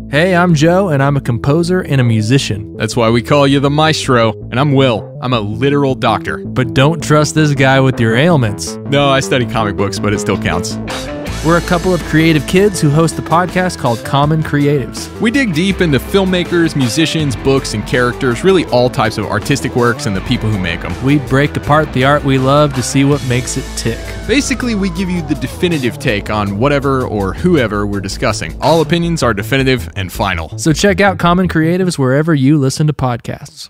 Hey, I'm Joe, and I'm a composer and a musician. That's why we call you the maestro. And I'm Will. I'm a literal doctor. But don't trust this guy with your ailments. No, I study comic books, but it still counts. We're a couple of creative kids who host a podcast called Common Creatives. We dig deep into filmmakers, musicians, books, and characters, really all types of artistic works and the people who make them. We break apart the art we love to see what makes it tick. Basically, we give you the definitive take on whatever or whoever we're discussing. All opinions are definitive and final. So check out Common Creatives wherever you listen to podcasts.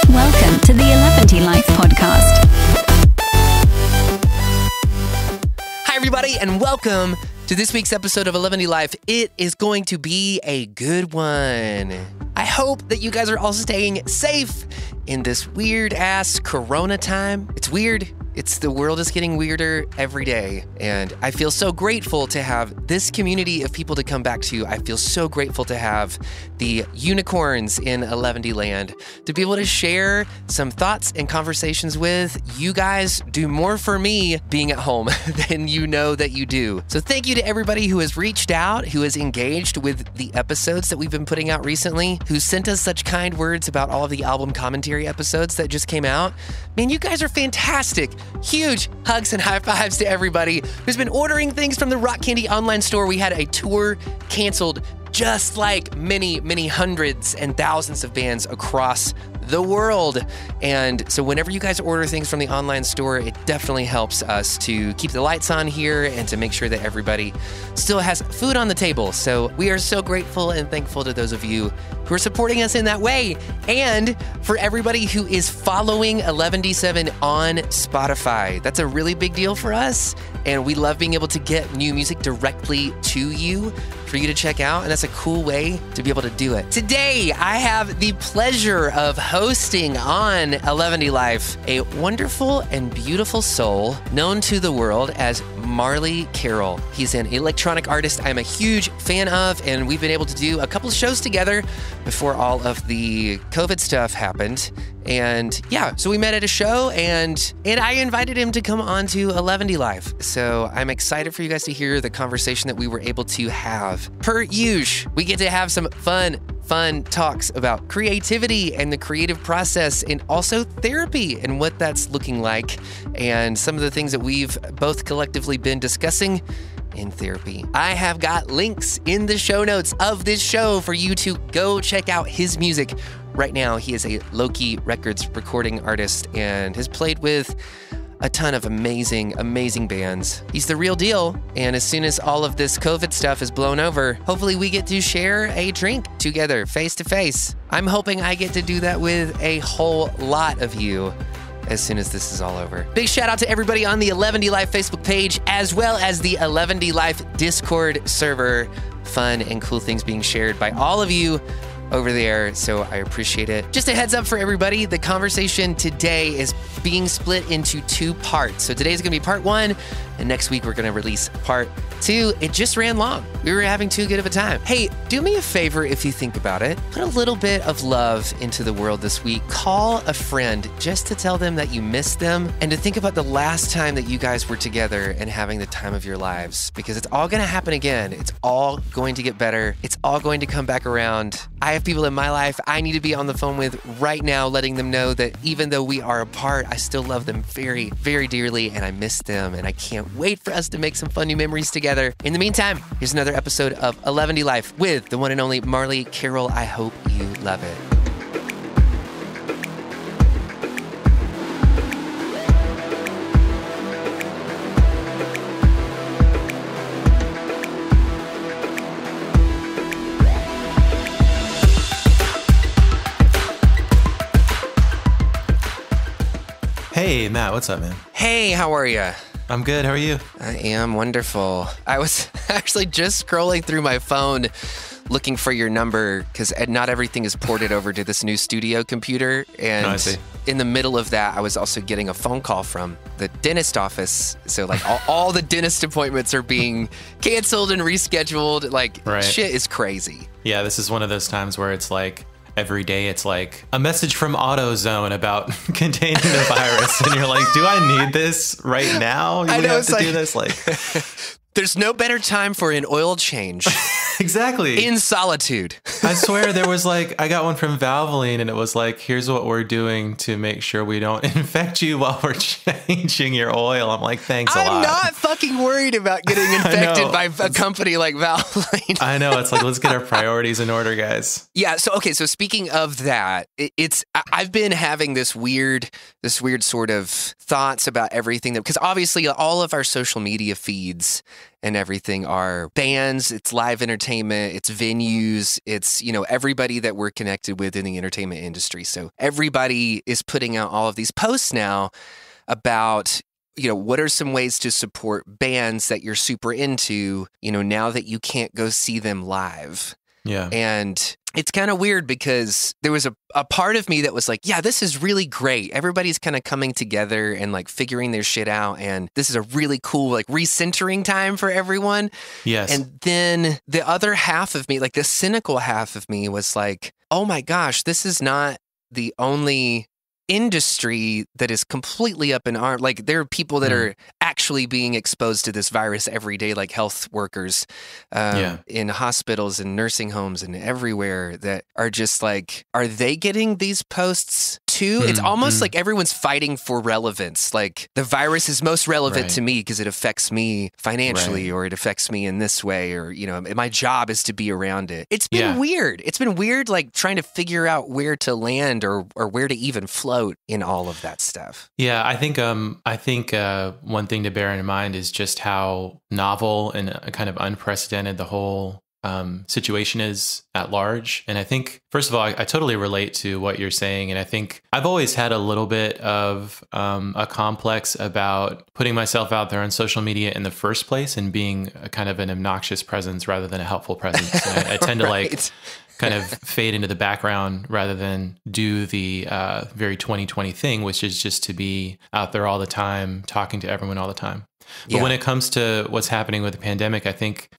Welcome to the 11D Life podcast. Hi, everybody, and welcome to this week's episode of 11D Life. It is going to be a good one. I hope that you guys are all staying safe in this weird-ass Corona time. It's weird. The world is getting weirder every day, and I feel so grateful to have this community of people to come back to. I feel so grateful to have the unicorns in 11D land, to be able to share some thoughts and conversations with. You guys do more for me being at home than you know that you do. So thank you to everybody who has reached out, who has engaged with the episodes that we've been putting out recently, who sent us such kind words about all of the album commentary episodes that just came out. Man, you guys are fantastic. Huge hugs and high fives to everybody who's been ordering things from the Rock Candy online store. We had a tour canceled, just like many hundreds and thousands of bands across the world. And so whenever you guys order things from the online store, it definitely helps us to keep the lights on here and to make sure that everybody still has food on the table. So we are so grateful and thankful to those of you who are supporting us in that way. And for everybody who is following 11D7 on Spotify, that's a really big deal for us. And we love being able to get new music directly to you for you to check out, and that's a cool way to be able to do it. Today, I have the pleasure of hosting on 11D Life a wonderful and beautiful soul known to the world as Marley Carroll. He's an electronic artist I'm a huge fan of, and we've been able to do a couple of shows together before all of the COVID stuff happened. And yeah, so we met at a show, and I invited him to come on to 11D Life. So I'm excited for you guys to hear the conversation that we were able to have. Per usual, we get to have some fun talks about creativity and the creative process, and also therapy and what that's looking like, and some of the things that we've both collectively been discussing in therapy. I have got links in the show notes of this show for you to go check out his music. Right now, he is a Loki Records recording artist and has played with a ton of amazing bands. He's the real deal, and as soon as all of this COVID stuff is blown over, hopefully we get to share a drink together, face to face. I'm hoping I get to do that with a whole lot of you as soon as this is all over. Big shout out to everybody on the 11D Life Facebook page, as well as the 11D Life Discord server. Fun and cool things being shared by all of you over there, so I appreciate it. Just a heads up for everybody, the conversation today is being split into two parts. So today's gonna be part one, and next week we're gonna release part two. It just ran long. We were having too good of a time. Hey, do me a favor if you think about it. Put a little bit of love into the world this week. Call a friend just to tell them that you miss them, and to think about the last time that you guys were together and having the time of your lives, because it's all gonna happen again. It's all going to get better. It's all going to come back around. I have people in my life I need to be on the phone with right now, letting them know that even though we are apart, I still love them very, very dearly, and I miss them, and I can't wait for us to make some fun new memories together. In the meantime, here's another episode of 11D Life with the one and only Marley Carroll. I hope you love it. Hey, Matt, what's up, man? Hey, how are you? I'm good. How are you? I am wonderful. I was actually just scrolling through my phone looking for your number because not everything is ported over to this new studio computer. And I see. In the middle of that, I was also getting a phone call from the dentist office. So like all the dentist appointments are being canceled and rescheduled. Like Shit is crazy. Yeah, this is one of those times where it's like, every day it's like a message from AutoZone about containing the virus, and you're like, do I need this right now? I know, have to do this? Like, There's no better time for an oil change. Exactly. In solitude. I swear there was like, I got one from Valvoline and it was like, here's what we're doing to make sure we don't infect you while we're changing your oil. I'm like, thanks a lot. I'm not fucking worried about getting infected by a company like Valvoline. I know. It's like, let's get our priorities in order, guys. Yeah. So, okay. So speaking of that, I've been having this weird sort of thoughts about everything because obviously all of our social media feeds and everything are bands, it's live entertainment, it's venues, it's, everybody that we're connected with in the entertainment industry. So everybody is putting out all of these posts now about, what are some ways to support bands that you're super into, now that you can't go see them live. Yeah. And it's kind of weird because there was a part of me that was like, yeah, this is really great. Everybody's kind of coming together and like figuring their shit out. And this is a really cool, like recentering time for everyone. Yes. And then the other half of me, like the cynical half of me was like, oh my gosh, this is not the only industry that is completely up in arms. Like there are people that are actually being exposed to this virus every day, like health workers in hospitals and nursing homes and everywhere that are just like, are they getting these posts too? It's almost like everyone's fighting for relevance. Like the virus is most relevant to me because it affects me financially or it affects me in this way or, my job is to be around it. It's been weird. It's been weird like trying to figure out where to land or where to even float in all of that stuff. Yeah, I think one thing to bear in mind is just how novel and kind of unprecedented the whole situation is at large. And I think, first of all, I totally relate to what you're saying. And I think I've always had a little bit of a complex about putting myself out there on social media in the first place and being a kind of an obnoxious presence rather than a helpful presence. I tend to like kind of fade into the background rather than do the very 2020 thing, which is just to be out there all the time, talking to everyone all the time. But when it comes to what's happening with the pandemic, I think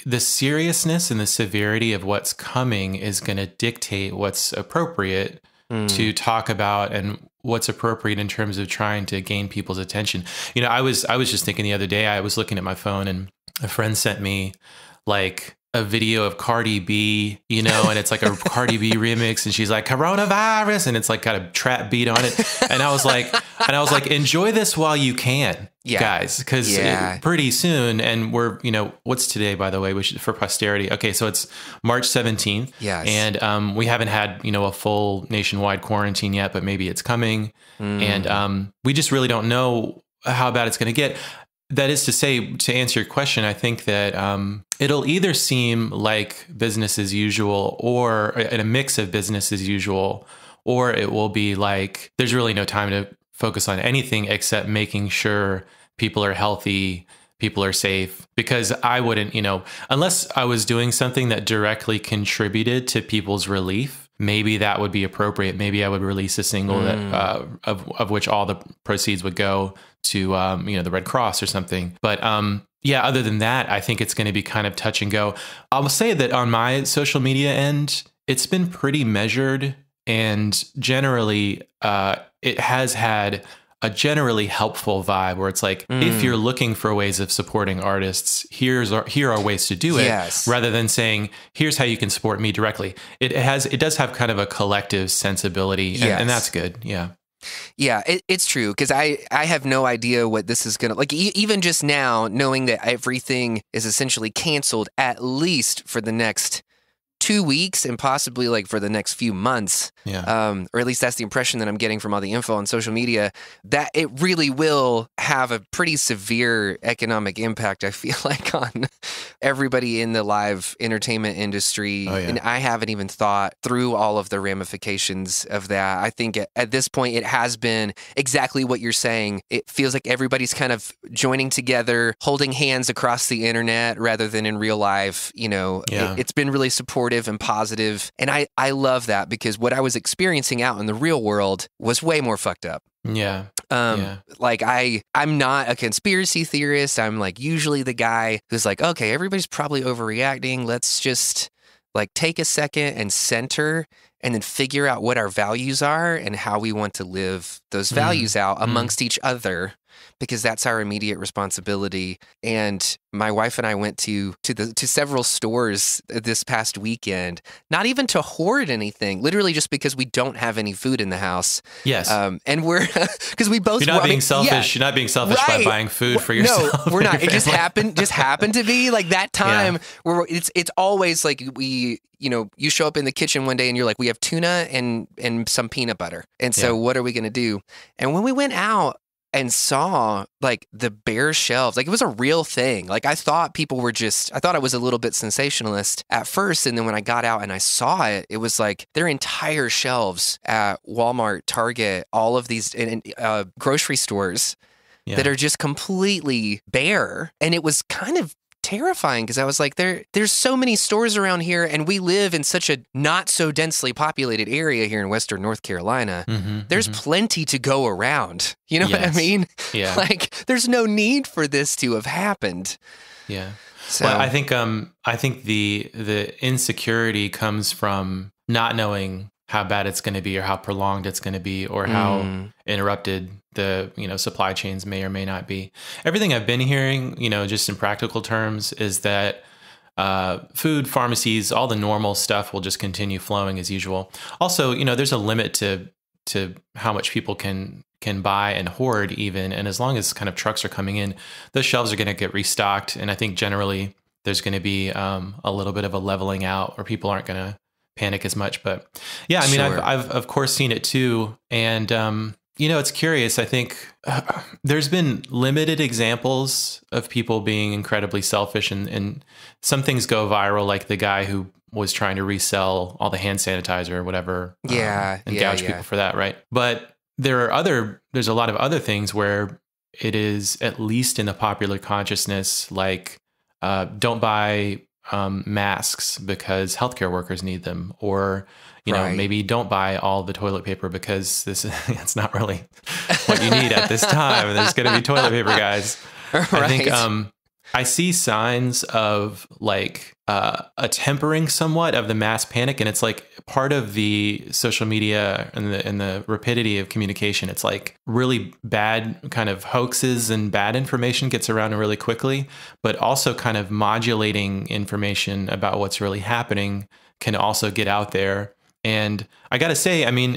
the seriousness and the severity of what's coming is going to dictate what's appropriate to talk about and what's appropriate in terms of trying to gain people's attention. I was just thinking the other day, I was looking at my phone and a friend sent me like a video of Cardi B, and it's like a Cardi B remix and she's like coronavirus and it's like got a trap beat on it. And I was like, enjoy this while you can, guys, because pretty soon, and we're, what's today, by the way, for posterity. Okay. So it's March 17th. Yes. And we haven't had, a full nationwide quarantine yet, but maybe it's coming. And we just really don't know how bad it's going to get. That is to say, to answer your question, I think that it'll either seem like business as usual or in a mix of business as usual, or it will be like there's really no time to focus on anything except making sure people are healthy, people are safe. Because I wouldn't, unless I was doing something that directly contributed to people's relief, maybe that would be appropriate. Maybe I would release a single that of which all the proceeds would go to the Red Cross or something. But other than that, I think it's going to be kind of touch and go. I'll say that on my social media end, it's been pretty measured, and generally it has had a generally helpful vibe where it's like, if you're looking for ways of supporting artists, here are ways to do it, rather than saying, here's how you can support me directly. It does have kind of a collective sensibility, and that's good. Yeah. Yeah, it's true, because I have no idea what this is going to, like, even just now, knowing that everything is essentially canceled, at least for the next 2 weeks and possibly like for the next few months, or at least that's the impression that I'm getting from all the info on social media, that it really will have a pretty severe economic impact, I feel like, on everybody in the live entertainment industry. And I haven't even thought through all of the ramifications of that. I think at this point, it has been exactly what you're saying. It feels like everybody's kind of joining together, holding hands across the internet rather than in real life. It's been really supportive and positive. And I love that, because what I was experiencing out in the real world was way more fucked up. Like I'm not a conspiracy theorist. I'm like usually the guy who's like, okay, everybody's probably overreacting. Let's just like take a second and center and then figure out what our values are and how we want to live those values out amongst each other. because that's our immediate responsibility. And my wife and I went to several stores this past weekend, not even to hoard anything, literally just because we don't have any food in the house. Yes. And we're, because we both... You're not being selfish. Yeah. You're not being selfish by buying food for yourself. No, we're not. It just happened to be like that time where it's always like you show up in the kitchen one day and you're like, we have tuna and some peanut butter. And so what are we going to do? And when we went out and saw like the bare shelves, like it was a real thing. Like I thought I was a little bit sensationalist at first. And then when I got out and I saw it, it was like their entire shelves at Walmart, Target, all of these grocery stores that are just completely bare. And it was kind of terrifying because I was like, there's so many stores around here, and we live in such a not so densely populated area here in Western North Carolina. There's plenty to go around. You know what I mean? Yeah. Like there's no need for this to have happened. Yeah. So well, I think the insecurity comes from not knowing how bad it's going to be or how prolonged it's going to be or how interrupted the supply chains may or may not be. Everything I've been hearing, just in practical terms, is that food, pharmacies, all the normal stuff will just continue flowing as usual. Also, there's a limit to how much people can buy and hoard even. And as long as kind of trucks are coming in, those shelves are going to get restocked. And I think generally there's going to be a little bit of a leveling out where people aren't going to panic as much. But yeah, I mean, I've of course seen it too. And, it's curious. I think there's been limited examples of people being incredibly selfish, and some things go viral, like the guy who was trying to resell all the hand sanitizer or whatever. And gouge people for that. Right. But there's a lot of other things where it is, at least in the popular consciousness, like don't buy masks because healthcare workers need them, or maybe don't buy all the toilet paper because it's not really what you need at this time. There's going to be toilet paper, guys. Right. I think I see signs of like a tempering somewhat of the mass panic, and it's like part of the social media and the rapidity of communication. It's like really bad kind of hoaxes and bad information gets around really quickly, but also kind of modulating information about what's really happening can also get out there. And I got to say, I mean,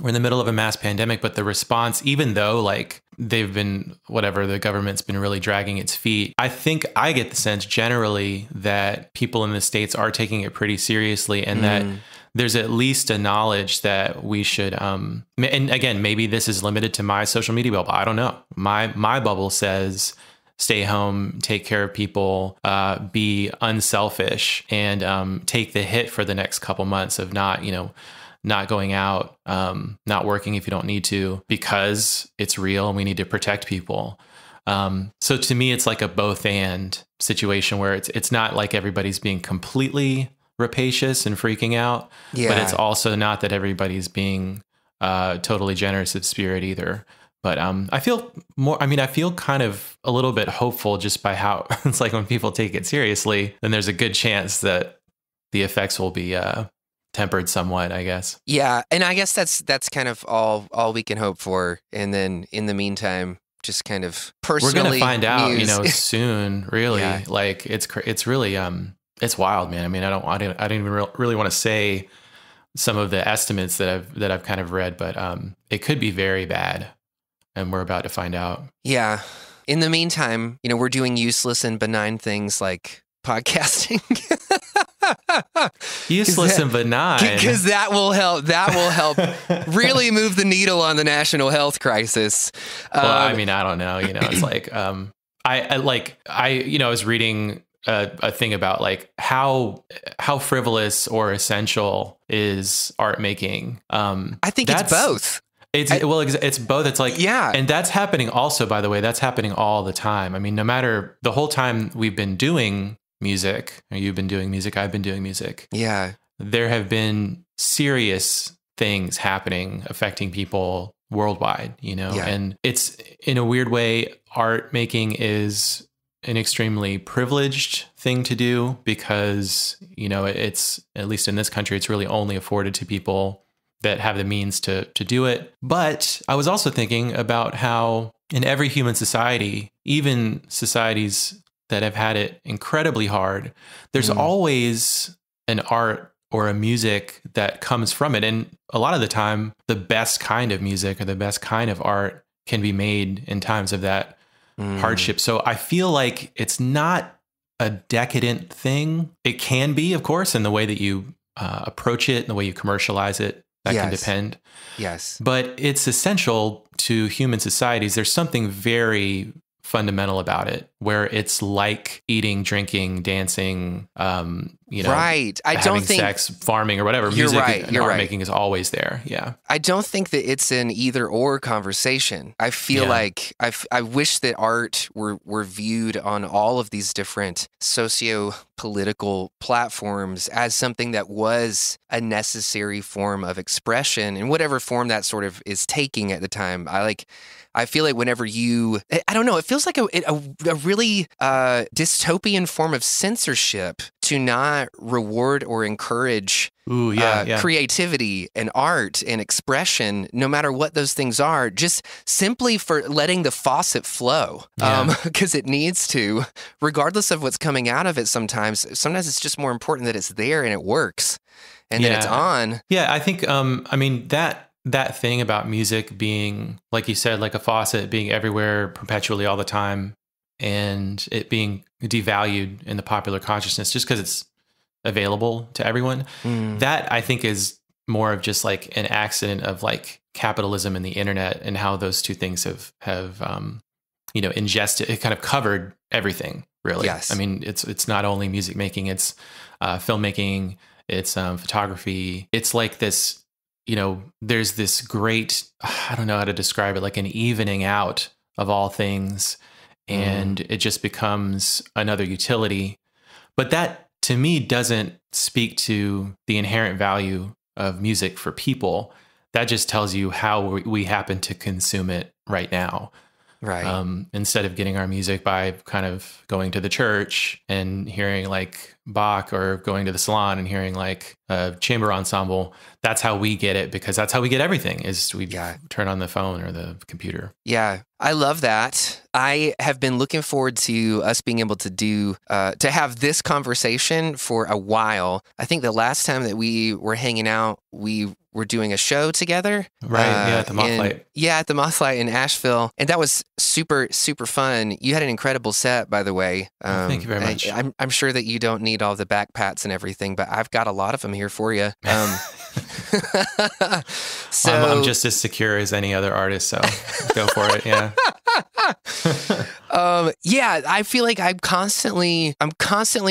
we're in the middle of a mass pandemic, but the response, even though like the government's been really dragging its feet, I think I get the sense generally that people in the States are taking it pretty seriously, and that there's at least a knowledge that we should, and again, maybe this is limited to my social media bubble. I don't know. My bubble says, stay home, take care of people, be unselfish, and take the hit for the next couple months of not going out, not working if you don't need to, because it's real and we need to protect people. So to me, it's like a both and situation where it's not like everybody's being completely rapacious and freaking out, but it's also not that everybody's being totally generous of spirit either. But I feel kind of a little bit hopeful just by how it's like when people take it seriously, then there's a good chance that the effects will be tempered somewhat, I guess. Yeah. And I guess that's kind of all we can hope for. And then in the meantime, just kind of personally, we're going to find out, soon, really. Yeah. Like it's really, it's wild, man. I mean, I don't even really want to say some of the estimates that I've kind of read, but it could be very bad. And we're about to find out. Yeah. In the meantime, we're doing useless and benign things like podcasting. Useless and benign. Because that will help. That will help really move the needle on the national health crisis. Well, I mean, I don't know. It's like I was reading a thing about like how frivolous or essential is art making. I think it's both. It's both. It's like, yeah. And that's happening also, by the way, that's happening all the time. I mean, no matter the whole time we've been doing music, or you've been doing music, I've been doing music. Yeah. There have been serious things happening affecting people worldwide, and it's, in a weird way, art making is an extremely privileged thing to do because, it's, at least in this country, it's really only afforded to people that have the means to do it. But I was also thinking about how in every human society, even societies that have had it incredibly hard, there's always an art or a music that comes from it. And a lot of the time, the best kind of music or the best kind of art can be made in times of that hardship. So I feel like it's not a decadent thing. It can be, of course, in the way that you approach it and the way you commercialize it. That can depend. Yes. But it's essential to human societies. There's something very fundamental about it, where it's like eating, drinking, dancing, right. I having don't think sex, farming, or whatever. You're Music right. and You're art right. making is always there. Yeah. I don't think that it's an either or conversation. I feel like I wish that art were viewed on all of these different socio-political platforms as something that was a necessary form of expression, in whatever form that sort of is taking at the time. I feel like whenever I don't know, it feels like a really dystopian form of censorship to not reward or encourage creativity and art and expression, no matter what those things are, just simply for letting the faucet flow, because it needs to, regardless of what's coming out of it. Sometimes it's just more important that it's there and it works, and then it's on. Yeah, I think, that thing about music being, like you said, like a faucet, being everywhere perpetually all the time, and it being devalued in the popular consciousness just because it's available to everyone, that I think is more of just like an accident of like capitalism and the internet, and how those two things have ingested, it kind of covered everything, really. Yes. I mean, it's not only music making, it's filmmaking, it's photography. It's like this, there's this great, I don't know how to describe it, like an evening out of all things, and it just becomes another utility. But that, to me, doesn't speak to the inherent value of music for people. That just tells you how we happen to consume it right now. Right. Instead of getting our music by kind of going to the church and hearing like Bach, or going to the salon and hearing like a chamber ensemble, that's how we get it, because that's how we get everything, is we turn on the phone or the computer. Yeah, I love that. I have been looking forward to us being able to have this conversation for a while. I think the last time that we were hanging out, we were doing a show together. Right, at the Mothlight. At the Mothlight in Asheville. And that was super, super fun. You had an incredible set, by the way. Thank you very much. I'm sure that you don't need all the back pats and everything, but I've got a lot of them here for you. So I'm just as secure as any other artist, so go for it. Yeah. I feel like I'm constantly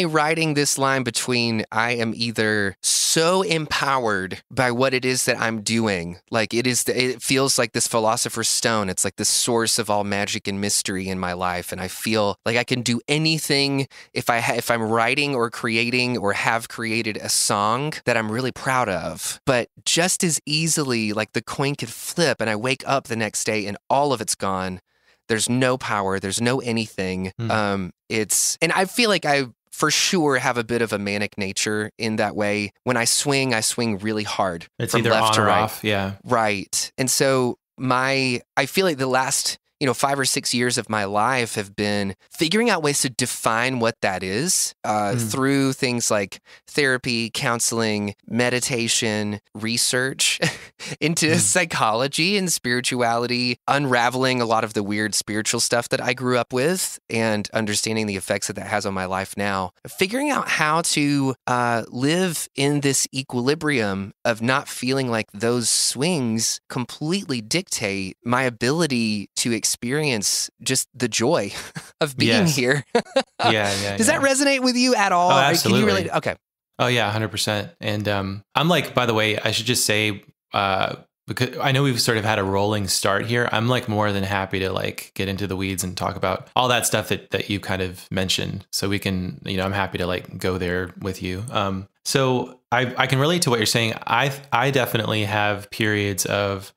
riding this line between, I am either so empowered by what it is that I'm doing, like it feels like this philosopher's stone. It's like the source of all magic and mystery in my life, and I feel like I can do anything if I'm writing or creating or have created a song that I'm really proud of. But just as easily, like the coin could flip, and I wake up the next day and all of it's gone. There's no power. There's no anything. And I feel like I for sure have a bit of a manic nature in that way. When I swing really hard. It's from either left on to or right. off. Yeah. Right. And so I feel like the last 5 or 6 years of my life have been figuring out ways to define what that is through things like therapy, counseling, meditation, research into psychology and spirituality, unraveling a lot of the weird spiritual stuff that I grew up with, and understanding the effects that has on my life now. Figuring out how to live in this equilibrium of not feeling like those swings completely dictate my ability to experience just the joy of being here. Does that resonate with you at all? Oh, absolutely. Can you really? Okay. Oh yeah, 100%. And I'm like, by the way, I should just say, because I know we've sort of had a rolling start here, I'm like more than happy to like get into the weeds and talk about all that stuff that you kind of mentioned. So we can, I'm happy to like go there with you. So I can relate to what you're saying. I definitely have periods of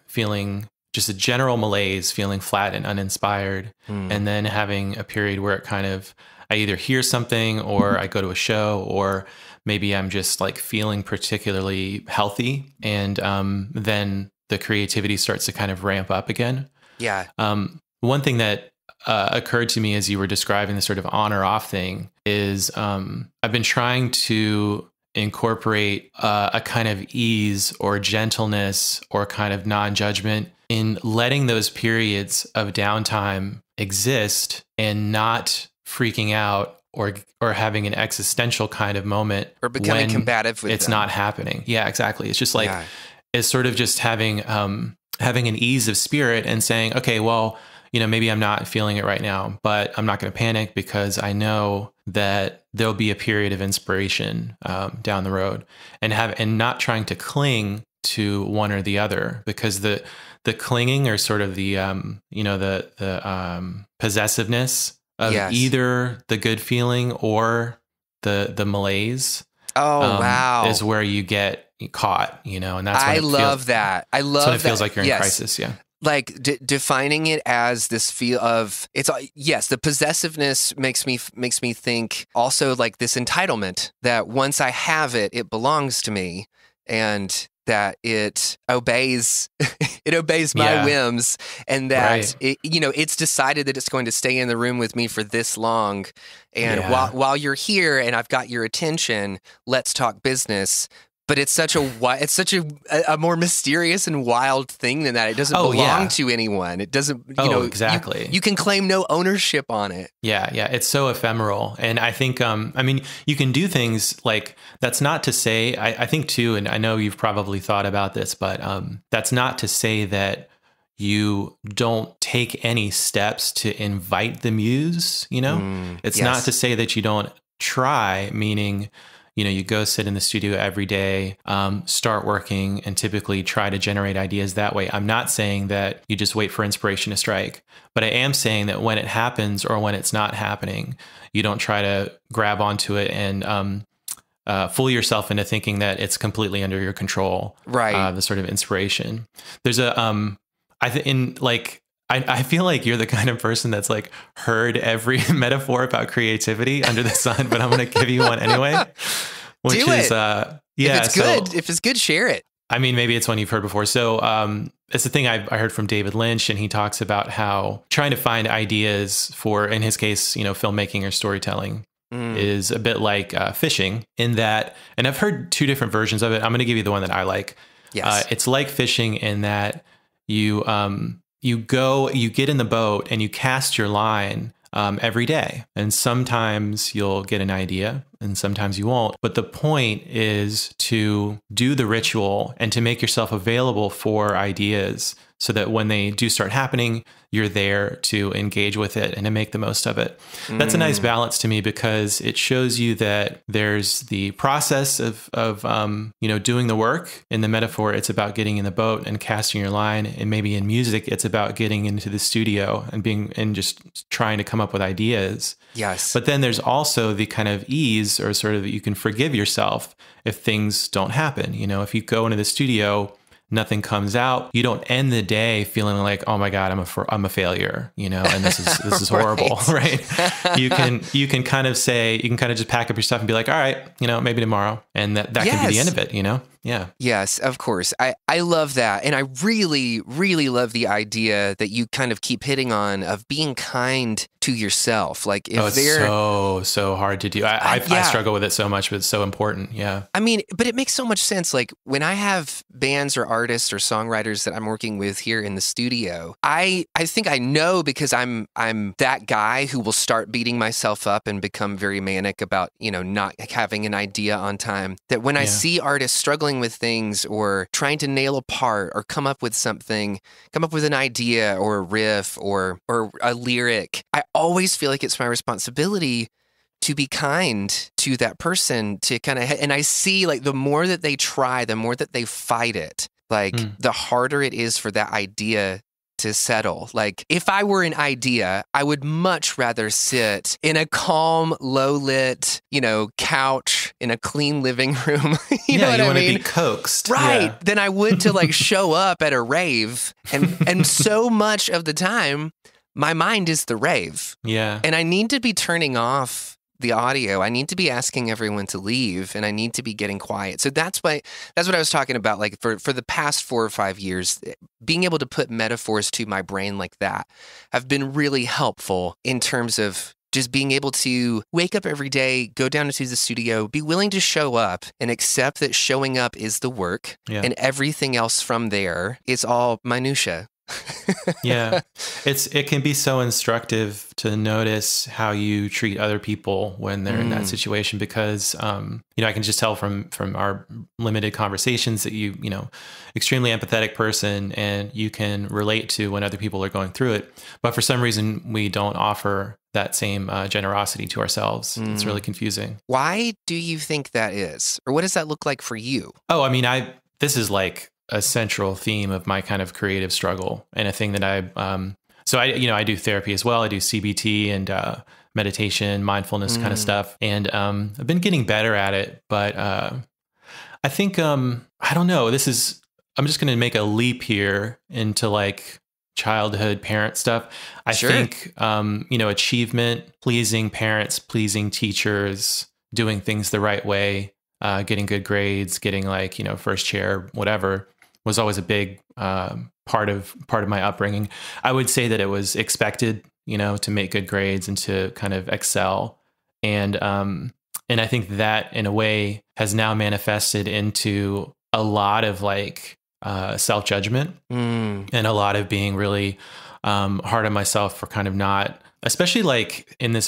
feeling just a general malaise, feeling flat and uninspired, and then having a period where it kind of, I either hear something or I go to a show, or maybe I'm just like feeling particularly healthy, and then the creativity starts to kind of ramp up again. Yeah. One thing that occurred to me as you were describing the sort of on or off thing is I've been trying to incorporate a kind of ease or gentleness or kind of non-judgment in letting those periods of downtime exist and not freaking out or having an existential kind of moment or becoming when combative with it's them. not happening. Yeah, exactly. It's just like it's sort of just having an ease of spirit and saying, okay, well, maybe I'm not feeling it right now, but I'm not going to panic because I know that there'll be a period of inspiration down the road, and not trying to cling to one or the other, because the clinging or sort of the possessiveness of either the good feeling or the malaise. Wow. Is where you get caught, and that's when I love that. I love that's when it that. feels like you're in crisis. Yeah. Like defining it as this feel of the possessiveness makes me think also like this entitlement that once I have it, it belongs to me, and that it obeys my whims, and that it's decided that it's going to stay in the room with me for this long, and while you're here and I've got your attention, let's talk business. But it's such a more mysterious and wild thing than that. It doesn't belong to anyone. It doesn't, exactly. You can claim no ownership on it. Yeah. It's so ephemeral. And I think, you can do things like, that's not to say, I think too, and I know you've probably thought about this, but that's not to say that you don't take any steps to invite the muse, It's not to say that you don't try, meaning, you go sit in the studio every day, start working, and typically try to generate ideas that way. I'm not saying that you just wait for inspiration to strike, but I am saying that when it happens or when it's not happening, you don't try to grab onto it and fool yourself into thinking that it's completely under your control. Right. The sort of inspiration. There's I feel like you're the kind of person that's like heard every metaphor about creativity under the sun, but I'm going to give you one anyway. Which Do is, it. If it's good, share it. I mean, maybe it's one you've heard before. So it's the thing I heard from David Lynch, and he talks about how trying to find ideas for, in his case, filmmaking or storytelling is a bit like fishing in that, and I've heard two different versions of it. I'm going to give you the one that I like. Yes. It's like fishing in that you get in the boat and you cast your line every day. And sometimes you'll get an idea and sometimes you won't. But the point is to do the ritual and to make yourself available for ideas so that when they do start happening, you're there to engage with it and to make the most of it. That's a nice balance to me, because it shows you that there's the process of doing the work. In the metaphor, it's about getting in the boat and casting your line. And maybe in music, it's about getting into the studio and just trying to come up with ideas. Yes. But then there's also the kind of ease, or sort of, you can forgive yourself if things don't happen. If you go into the studio, nothing comes out, you don't end the day feeling like, oh my God, I'm a failure, and this is horrible, right? You can kind of just pack up your stuff and be like, all right, maybe tomorrow. And that can be the end of it, Yeah. Yes, of course. I love that. And I really, really love the idea that you kind of keep hitting on of being kind to yourself. Like if it's so hard to do. I struggle with it so much, but it's so important. Yeah. I mean, but it makes so much sense. Like when I have bands or artists or songwriters that I'm working with here in the studio, I think I know, because I'm that guy who will start beating myself up and become very manic about, not having an idea on time, that when I see artists struggling with things or trying to nail a part or come up with an idea or a riff or a lyric, I always feel like it's my responsibility to be kind to that person, to kind of, and I see like the more that they try, the more that they fight it, like the harder it is for that idea to settle. Like if I were an idea, I would much rather sit in a calm, low lit, couch in a clean living room. you know what I mean? You want to be coaxed. Right. Than I would to like show up at a rave. And so much of the time, my mind is the rave. Yeah. And I need to be turning off the audio, I need to be asking everyone to leave, and I need to be getting quiet. So that's what I was talking about. Like for the past 4 or 5 years, being able to put metaphors to my brain like that have been really helpful in terms of just being able to wake up every day, go down into the studio, be willing to show up and accept that showing up is the work, and everything else from there is all minutia. Yeah. It can be so instructive to notice how you treat other people when they're in that situation, because, I can just tell from our limited conversations that you extremely empathetic person, and you can relate to when other people are going through it. But for some reason, we don't offer that same generosity to ourselves. It's really confusing. Why do you think that is? Or what does that look like for you? Oh, I mean, this is like a central theme of my kind of creative struggle, and a thing that I do therapy as well. I do CBT and meditation, mindfulness kind of stuff. And I've been getting better at it, but I think, I don't know, I'm just going to make a leap here into like childhood parent stuff. I think, achievement, pleasing parents, pleasing teachers, doing things the right way, getting good grades, getting like, first chair, whatever, was always a big part of my upbringing. I would say that it was expected, to make good grades and to kind of excel. And I think that in a way has now manifested into a lot of like self-judgment and a lot of being really hard on myself for kind of not, especially like in the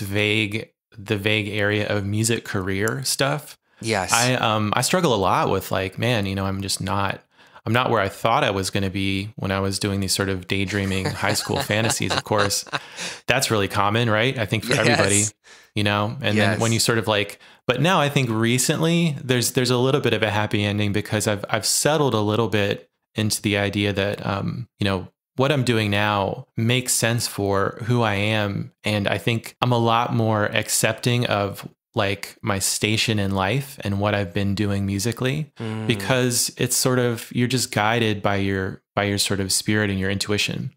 vague area of music career stuff. Yes. I struggle a lot with like, man, I'm not where I thought I was going to be when I was doing these sort of daydreaming high school fantasies. Of course, that's really common, right? I think for everybody, and then when you sort of like, but now I think recently there's a little bit of a happy ending, because I've settled a little bit into the idea that, what I'm doing now makes sense for who I am. And I think I'm a lot more accepting of like my station in life and what I've been doing musically, because it's sort of, you're just guided by your sort of spirit and your intuition.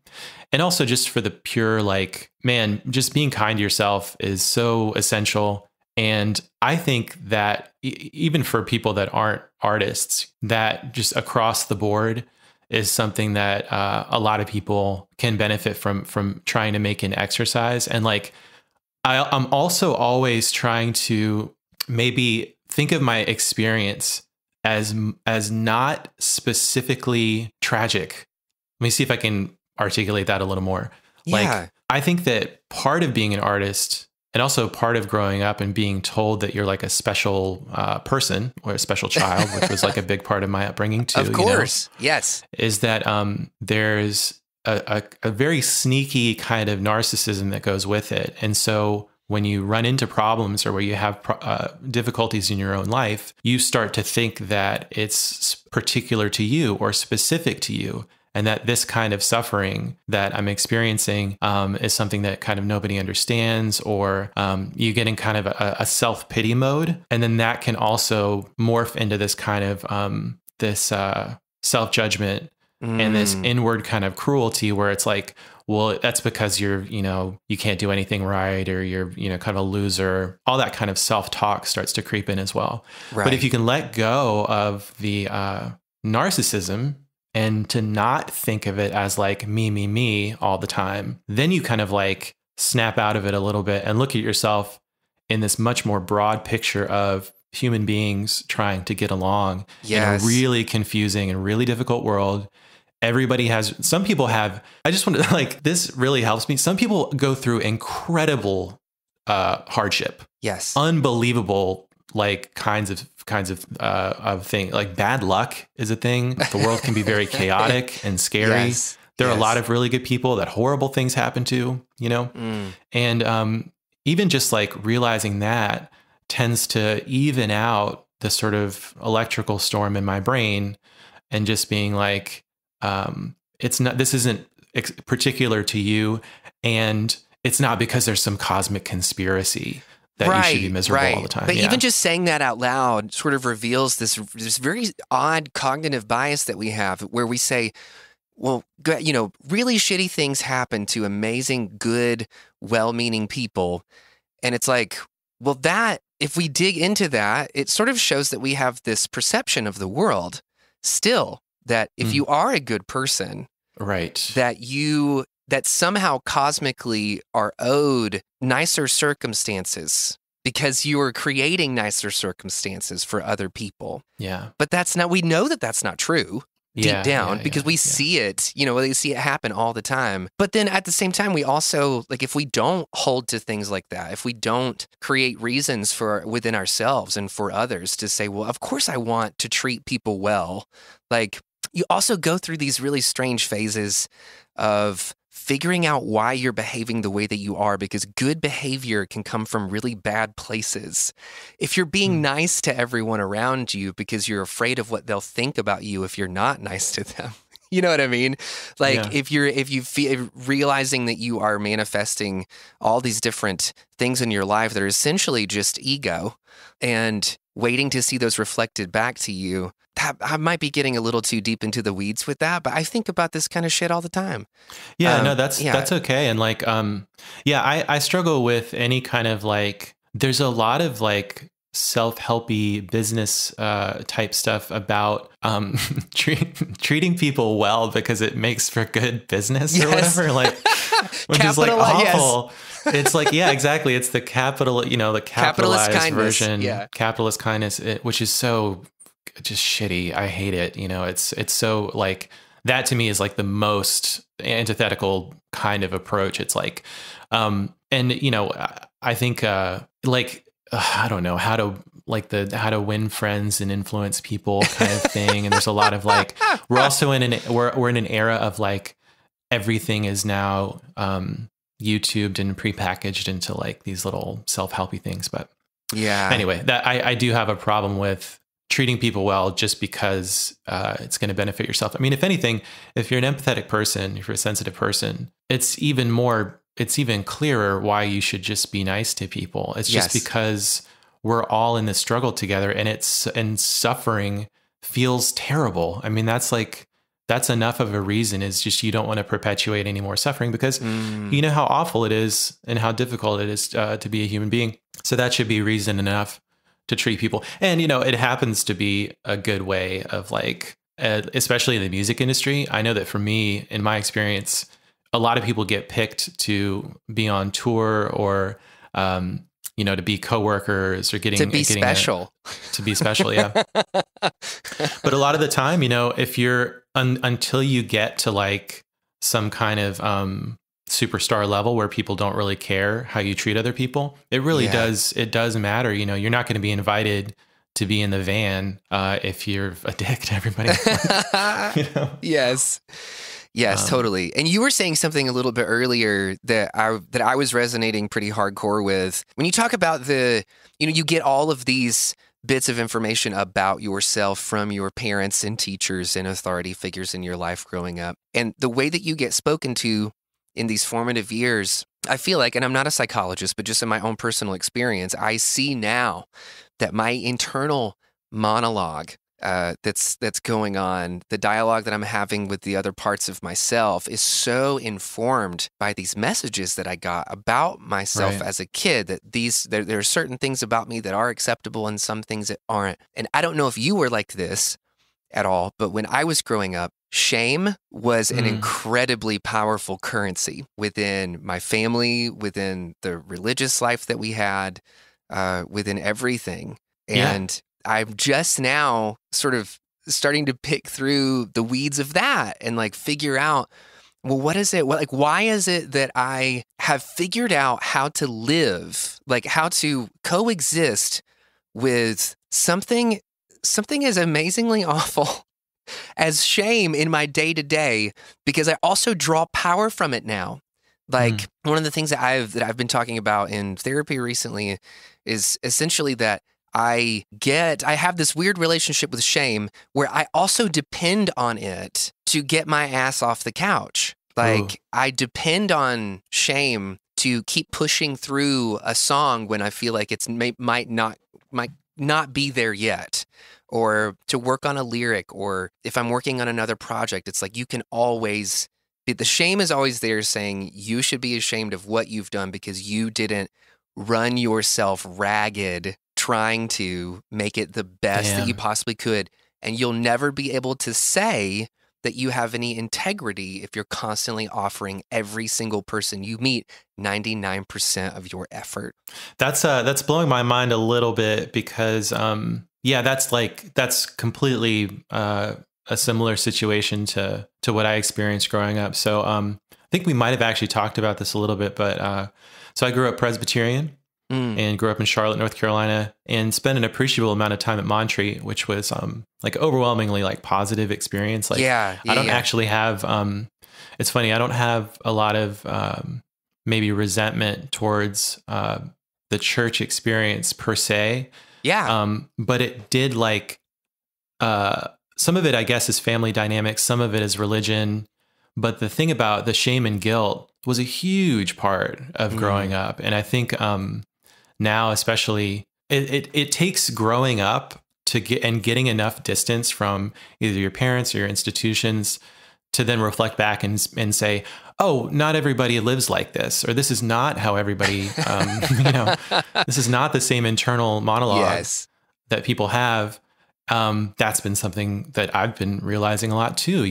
And also just for the pure, like, man, just being kind to yourself is so essential. And I think that even for people that aren't artists, that just across the board is something that a lot of people can benefit from trying to make an exercise. And like, I'm also always trying to maybe think of my experience as not specifically tragic. Let me see if I can articulate that a little more. Yeah. Like, I think that part of being an artist, and also part of growing up and being told that you're like a special person or a special child, which was like a big part of my upbringing too. Of course. Yes. Is that there's a very sneaky kind of narcissism that goes with it. And so when you run into problems or where you have difficulties in your own life, you start to think that it's particular to you or specific to you. And that this kind of suffering that I'm experiencing is something that kind of nobody understands, or you get in kind of a self-pity mode. And then that can also morph into this kind of this self-judgment and this inward kind of cruelty, where it's like, well, that's because you're, you can't do anything right, or you're, kind of a loser. All that kind of self-talk starts to creep in as well. Right. But if you can let go of the narcissism and to not think of it as like me all the time, then you kind of like snap out of it a little bit and look at yourself in this much more broad picture of human beings trying to get along in a really confusing and really difficult world. Some people have, I just want to like, this really helps me. Some people go through incredible hardship. Yes. Unbelievable, like kinds of thing. Like bad luck is a thing. The world can be very chaotic and scary. Yes. There are a lot of really good people that horrible things happen to, and even just like realizing that tends to even out the sort of electrical storm in my brain, and just being like, this isn't particular to you, and it's not because there's some cosmic conspiracy that you should be miserable all the time. But even just saying that out loud sort of reveals this very odd cognitive bias that we have, where we say, well, really shitty things happen to amazing, good, well-meaning people. And it's like, Well, that, if we dig into that, it sort of shows that we have this perception of the world still, that if you are a good person, Right. that somehow cosmically are owed nicer circumstances because you are creating nicer circumstances for other people. Yeah. But we know that that's not true. Deep down, because we see it, we see it happen all the time. But then at the same time, we also, like, if we don't hold to things like that, if we don't create reasons for within ourselves and for others to say, well, of course I want to treat people well. Like, you also go through these really strange phases of figuring out why you're behaving the way that you are, because good behavior can come from really bad places. If you're being nice to everyone around you because you're afraid of what they'll think about you if you're not nice to them, you know what I mean? Like, if you feel realizing that you are manifesting all these different things in your life that are essentially just ego and waiting to see those reflected back to you, I might be getting a little too deep into the weeds with that, but I think about this kind of shit all the time. Yeah, no, that's okay. And like, I struggle with any kind of like, there's a lot of like self-helpy business type stuff about treating people well because it makes for good business or whatever, like, which is like awful. It's like, yeah, exactly. It's the the capitalized version, capitalist kindness, which is so just shitty. I hate it. It's so like, that to me is like the most antithetical kind of approach. It's like, I think like, I don't know how to win friends and influence people kind of thing. And there's a lot of like, we're also in an era of like, everything is now YouTubed and prepackaged into like these little self-helpy things. But anyway, that I do have a problem with treating people well just because it's going to benefit yourself. I mean, if anything, if you're an empathetic person, if you're a sensitive person, it's even clearer why you should just be nice to people. It's just because we're all in this struggle together, and suffering feels terrible. I mean, that's enough of a reason, is just you don't want to perpetuate any more suffering, because you know how awful it is and how difficult it is to be a human being. So that should be reason enough to treat people. And, it happens to be a good way of like, especially in the music industry. I know that for me, in my experience, a lot of people get picked to be on tour or, to be coworkers or to be special. Yeah. But a lot of the time, if you're until you get to like some kind of superstar level where people don't really care how you treat other people, it really does matter. You're not going to be invited to be in the van if you're a dick to everybody. Yes, totally. And you were saying something a little bit earlier that I was resonating pretty hardcore with. When you talk about you get all of these bits of information about yourself from your parents and teachers and authority figures in your life growing up. And the way that you get spoken to in these formative years, I feel like, and I'm not a psychologist, but just in my own personal experience, I see now that my internal monologue that's going on, the dialogue that I'm having with the other parts of myself, is so informed by these messages that I got about myself as a kid, that there are certain things about me that are acceptable and some things that aren't. And I don't know if you were like this at all, but when I was growing up, shame was an incredibly powerful currency within my family, within the religious life that we had, within everything. And I'm just now sort of starting to pick through the weeds of that and like figure out, well, what is it? Why is it that I have figured out how to live, like how to coexist with something as amazingly awful as shame in my day to day, because I also draw power from it now. Like one of the things that I've been talking about in therapy recently is essentially that I have this weird relationship with shame where I also depend on it to get my ass off the couch. Like I depend on shame to keep pushing through a song when I feel like it's might not be there yet, or to work on a lyric, or if I'm working on another project, it's like the shame is always there saying you should be ashamed of what you've done because you didn't run yourself ragged trying to make it the best that you possibly could. And you'll never be able to say that you have any integrity if you're constantly offering every single person you meet 99% of your effort. That's blowing my mind a little bit because, that's completely a similar situation to what I experienced growing up. So I think we might have actually talked about this a little bit, but so I grew up Presbyterian. And grew up in Charlotte, North Carolina, and spent an appreciable amount of time at Montreat, which was like overwhelmingly like positive experience. Like I don't actually have it's funny, I don't have a lot of maybe resentment towards the church experience per se. But it did like some of it I guess is family dynamics, some of it is religion. But the thing about the shame and guilt was a huge part of growing up. And I think now, especially, it takes growing up to getting enough distance from either your parents or your institutions to then reflect back and say, oh, not everybody lives like this, or this is not how everybody, this is not the same internal monologue that people have. That's been something that I've been realizing a lot too,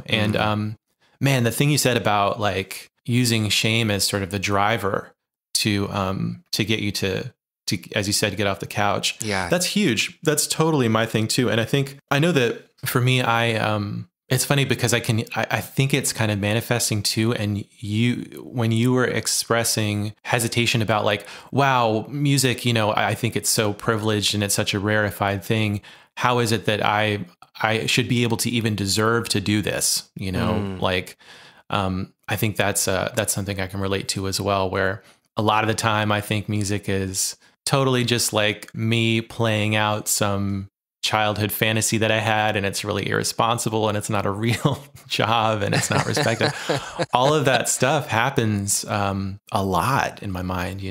and man, the thing you said about like using shame as sort of the driver to get you to, as you said, get off the couch. Yeah. That's huge. That's totally my thing too. And I know that for me, it's funny because I think it's kind of manifesting too. And when you were expressing hesitation about like, wow, music, I think it's so privileged and it's such a rarefied thing. How is it that I should be able to even deserve to do this? I think that's something I can relate to as well, where a lot of the time I think music is totally just like me playing out some childhood fantasy that I had, and it's really irresponsible and it's not a real job and it's not respected. All of that stuff happens a lot in my mind,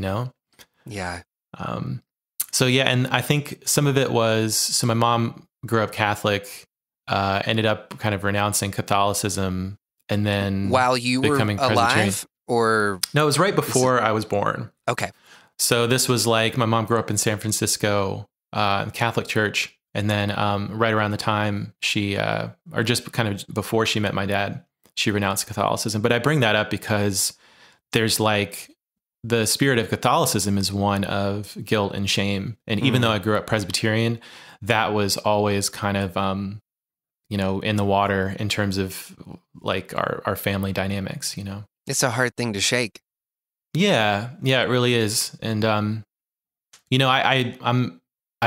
Yeah. And I think some of it was, so my mom grew up Catholic, ended up kind of renouncing Catholicism, and then while you were alive, or no, it was right before I was born. Okay. So this was like, my mom grew up in San Francisco, Catholic church. And then right around the time or just kind of before she met my dad, she renounced Catholicism. But I bring that up because there's like, the spirit of Catholicism is one of guilt and shame. And even though I grew up Presbyterian, that was always kind of, in the water in terms of like our family dynamics, It's a hard thing to shake. Yeah, it really is. And, I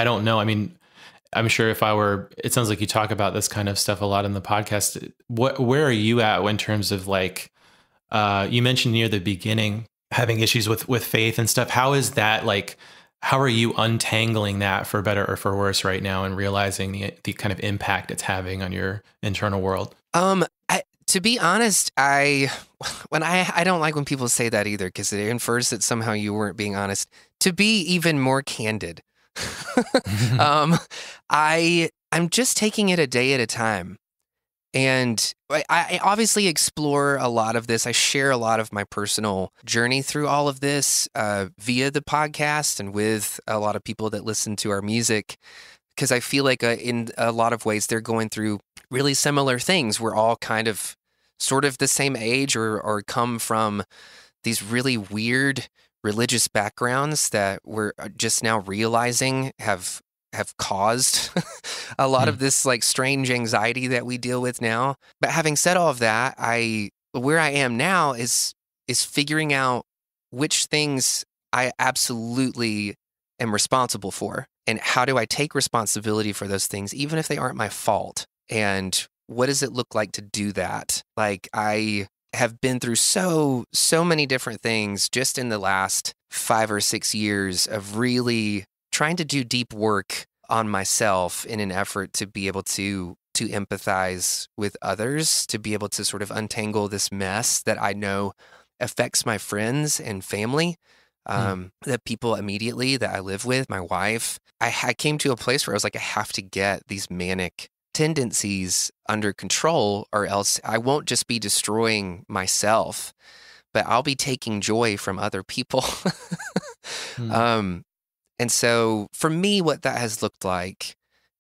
don't know. I mean, I'm sure it sounds like you talk about this kind of stuff a lot in the podcast. Where are you at in terms of like, you mentioned near the beginning, having issues with faith and stuff. How is that like, how are you untangling that for better or for worse right now and realizing the kind of impact it's having on your internal world? To be honest, I don't like when people say that either, because it infers that somehow you weren't being honest. To be even more candid, I'm just taking it a day at a time. And I obviously explore a lot of this. I share a lot of my personal journey through all of this via the podcast and with a lot of people that listen to our music, because I feel like in a lot of ways they're going through really similar things. We're all kind of sort of the same age or come from these really weird religious backgrounds that we're just now realizing have caused a lot of this like strange anxiety that we deal with now. But having said all of that, where I am now is figuring out which things I absolutely am responsible for, and how do I take responsibility for those things, even if they aren't my fault. And what does it look like to do that? Like, I have been through so many different things just in the last 5 or 6 years of really trying to do deep work on myself in an effort to be able to empathize with others, to be able to sort of untangle this mess that I know affects my friends and family, the people immediately that I live with, my wife. I came to a place where I was like, I have to get these manic tendencies under control, or else I won't just be destroying myself, but I'll be taking joy from other people. And so for me, what that has looked like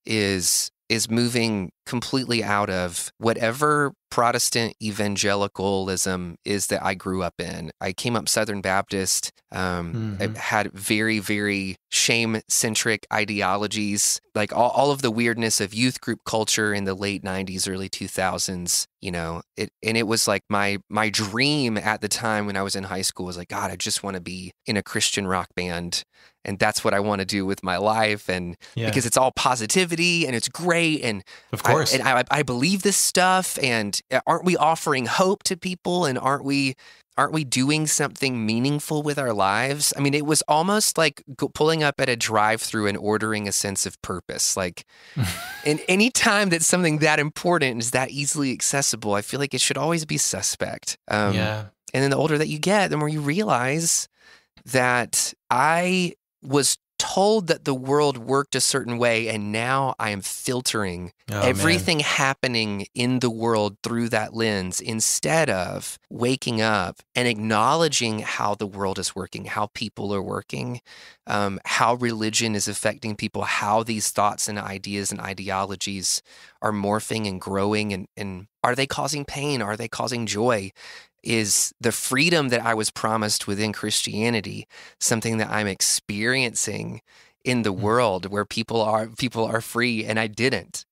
is moving completely out of whatever Protestant evangelicalism is that I grew up in. I came up Southern Baptist. I had very, very shame-centric ideologies, like all of the weirdness of youth group culture in the late 90s, early 2000s. It was like my dream at the time when I was in high school was like, God, I just want to be in a Christian rock band. And that's what I want to do with my life. And because it's all positivity and it's great. And of course, I believe this stuff. And aren't we offering hope to people? And aren't we doing something meaningful with our lives? I mean, it was almost like pulling up at a drive-through and ordering a sense of purpose. Like, and any time that something that important is that easily accessible, I feel like it should always be suspect. And then the older that you get, the more you realize that I was told that the world worked a certain way, and now I am filtering everything happening in the world through that lens instead of waking up and acknowledging how the world is working, how people are working, how religion is affecting people, how these thoughts and ideas and ideologies are morphing and growing, and are they causing pain? Are they causing joy? Is the freedom that I was promised within Christianity something that I'm experiencing in the world where people are free and I didn't?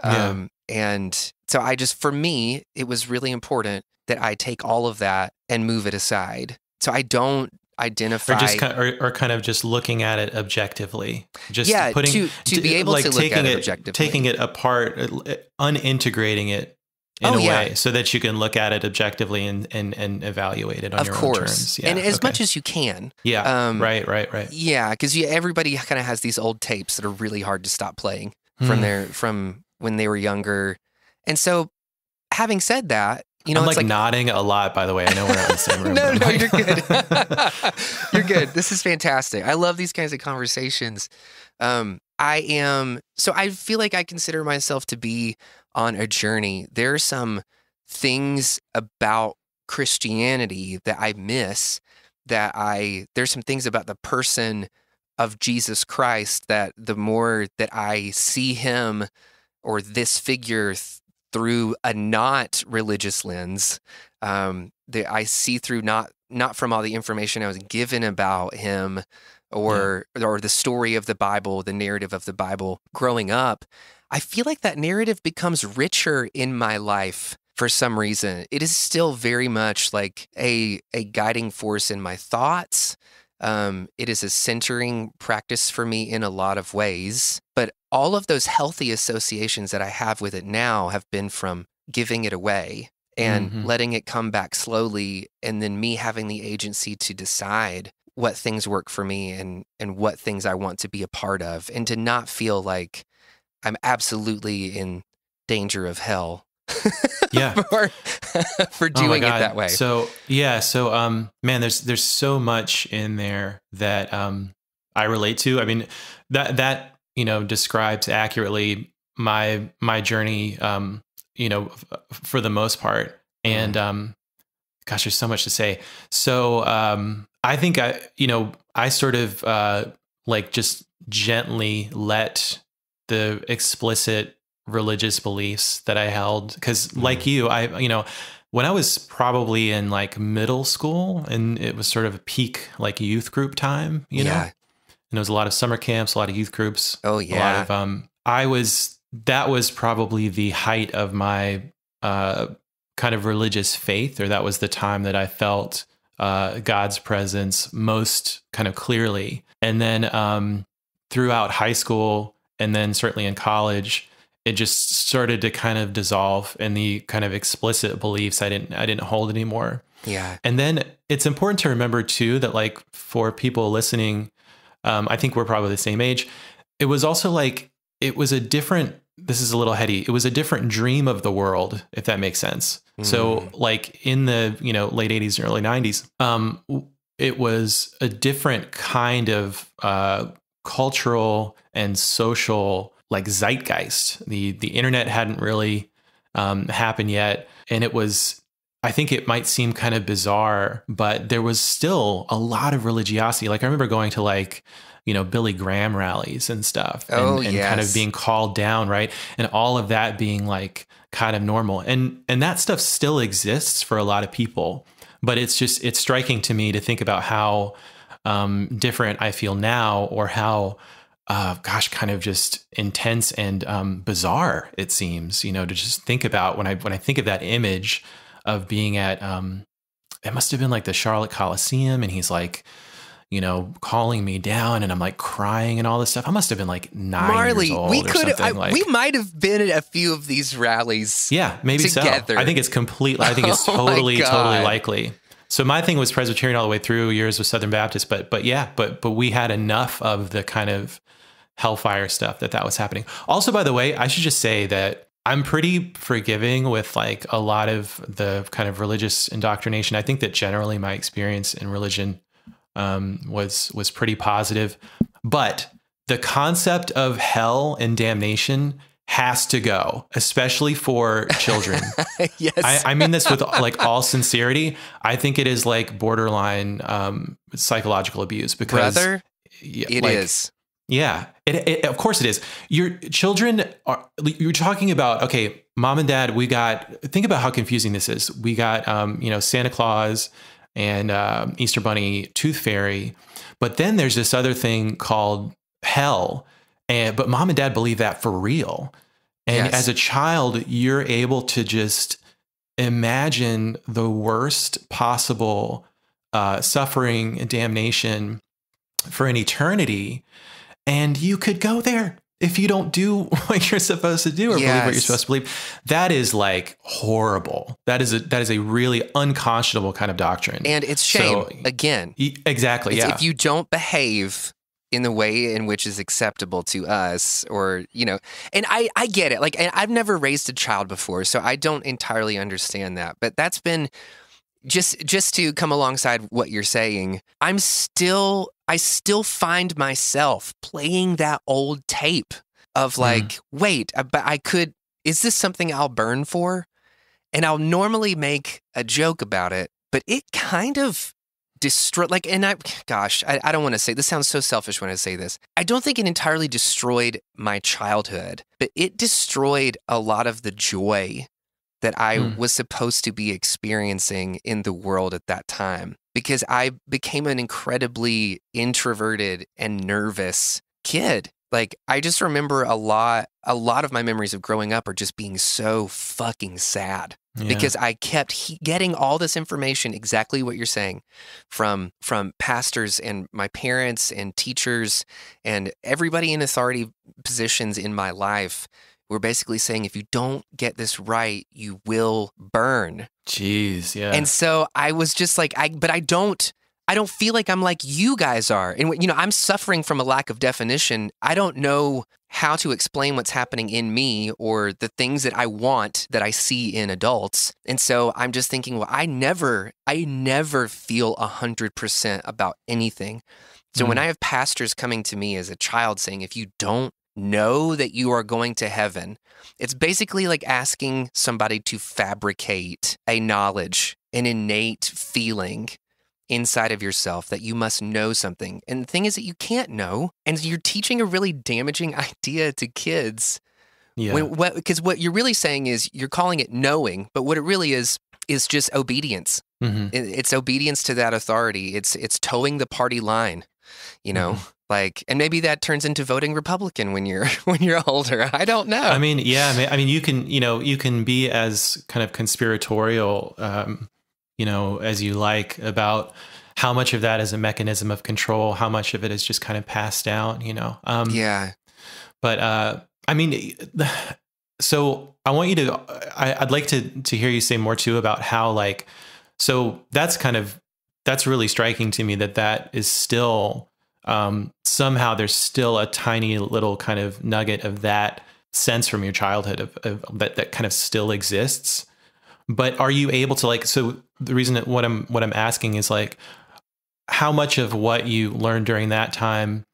And so for me, it was really important that I take all of that and move it aside. So I don't identify or kind of just looking at it objectively, just putting to be able to look at it objectively, taking it apart, unintegrating it in a way so that you can look at it objectively and evaluate it on your own terms. And as much as you can. Right. Yeah, because everybody kind of has these old tapes that are really hard to stop playing from when they were younger. And so having said that, I'm like nodding a lot, by the way. I know we're not in the same room. No, you're good. You're good. This is fantastic. I love these kinds of conversations. I feel like I consider myself to be on a journey. There are some things about Christianity that I miss, there's some things about the person of Jesus Christ that the more that I see him or this figure through a not religious lens, that I see through not from all the information I was given about him or the story of the Bible, the narrative of the Bible growing up, I feel like that narrative becomes richer in my life for some reason. It is still very much like a guiding force in my thoughts. It is a centering practice for me in a lot of ways. But all of those healthy associations that I have with it now have been from giving it away and letting it come back slowly, and then me having the agency to decide what things work for me and what things I want to be a part of, and to not feel like I'm absolutely in danger of hell for doing it that way. So man, there's so much in there that I relate to. I mean, that describes accurately my journey, for the most part. And gosh, there's so much to say. So I think I sort of just gently let the explicit religious beliefs that I held, because like you, when I was probably in like middle school, and it was sort of a peak like youth group time, know, and there was a lot of summer camps, a lot of youth groups. Oh yeah. A lot of, that was probably the height of my kind of religious faith, or that was the time that I felt God's presence most kind of clearly. And then throughout high school, and then certainly in college, it just started to kind of dissolve, and the kind of explicit beliefs I didn't hold anymore. Yeah. And then it's important to remember too that, like, for people listening, I think we're probably the same age. It was also like, it was a different, this is a little heady, it was a different dream of the world, if that makes sense. So like in the, late 80s and early 90s, it was a different kind of cultural and social like zeitgeist. The internet hadn't really happened yet. And it was, I think it might seem kind of bizarre, but there was still a lot of religiosity. Like I remember going to like, Billy Graham rallies and stuff and kind of being called down. Right. And all of that being like kind of normal. And that stuff still exists for a lot of people, but it's striking to me to think about how different I feel now, or how, kind of just intense and bizarre it seems, to just think about when I think of that image of being at, it must have been like the Charlotte Coliseum, and he's like, calling me down, and I'm like crying and all this stuff. I must have been like 9 years old. We might have been at a few of these rallies. Yeah, maybe together. So. I think it's totally likely. So my thing was Presbyterian all the way through, years with Southern Baptist, but we had enough of the kind of hellfire stuff that was happening. Also, by the way, I should just say that I'm pretty forgiving with like a lot of the kind of religious indoctrination. I think that generally my experience in religion was pretty positive, but the concept of hell and damnation has to go, especially for children. Yes. I mean this with like all sincerity. I think it is like borderline psychological abuse, because Brother, it is. Yeah, it of course it is. Your children you're talking about, okay, mom and dad, think about how confusing this is. We got, Santa Claus and Easter Bunny, Tooth Fairy, but then there's this other thing called hell. But mom and dad believe that for real. And as a child, you're able to just imagine the worst possible suffering and damnation for an eternity. And you could go there if you don't do what you're supposed to do or believe what you're supposed to believe. That is like horrible. That is a really unconscionable kind of doctrine. And it's shame, again. Exactly, If you don't behave in the way in which is acceptable to us, or, and I get it. Like, I've never raised a child before, so I don't entirely understand that. But that's been just to come alongside what you're saying. I still find myself playing that old tape of like, wait, but is this something I'll burn for? And I'll normally make a joke about it, but it kind of destroyed, like, and I don't want to say, this sounds so selfish when I say this. I don't think it entirely destroyed my childhood, but it destroyed a lot of the joy that I was supposed to be experiencing in the world at that time, because I became an incredibly introverted and nervous kid. Like, I just remember a lot of my memories of growing up are just being so fucking sad. Yeah. Because I kept getting all this information, exactly what you're saying, from pastors and my parents and teachers and everybody in authority positions in my life. Were basically saying, if you don't get this right, you will burn. Jeez, yeah. And so I was just like, I don't feel like I'm like you guys are. And, I'm suffering from a lack of definition. I don't know how to explain what's happening in me or the things that I want that I see in adults. And so I'm just thinking, well, I never feel 100% about anything. So when I have pastors coming to me as a child saying, if you don't know that you are going to heaven, it's basically like asking somebody to fabricate a knowledge, an innate feeling inside of yourself that you must know something. And the thing is that you can't know, and you're teaching a really damaging idea to kids. Yeah. Because what you're really saying is you're calling it knowing, but what it really is just obedience. Mm-hmm. It's obedience to that authority. It's towing the party line, Mm-hmm. Like, and maybe that turns into voting Republican when you're older. I don't know. I mean, yeah. I mean, you can be as kind of conspiratorial, as you like about how much of that is a mechanism of control, how much of it is just kind of passed down. Yeah. But I mean, so I want you to. I'd like to hear you say more too about how, like, so that's really striking to me that is still. Somehow there's still a tiny little kind of nugget of that sense from your childhood of that kind of still exists. But are you able to, like, so the reason that what I'm asking is, like, how much of what you learned during that time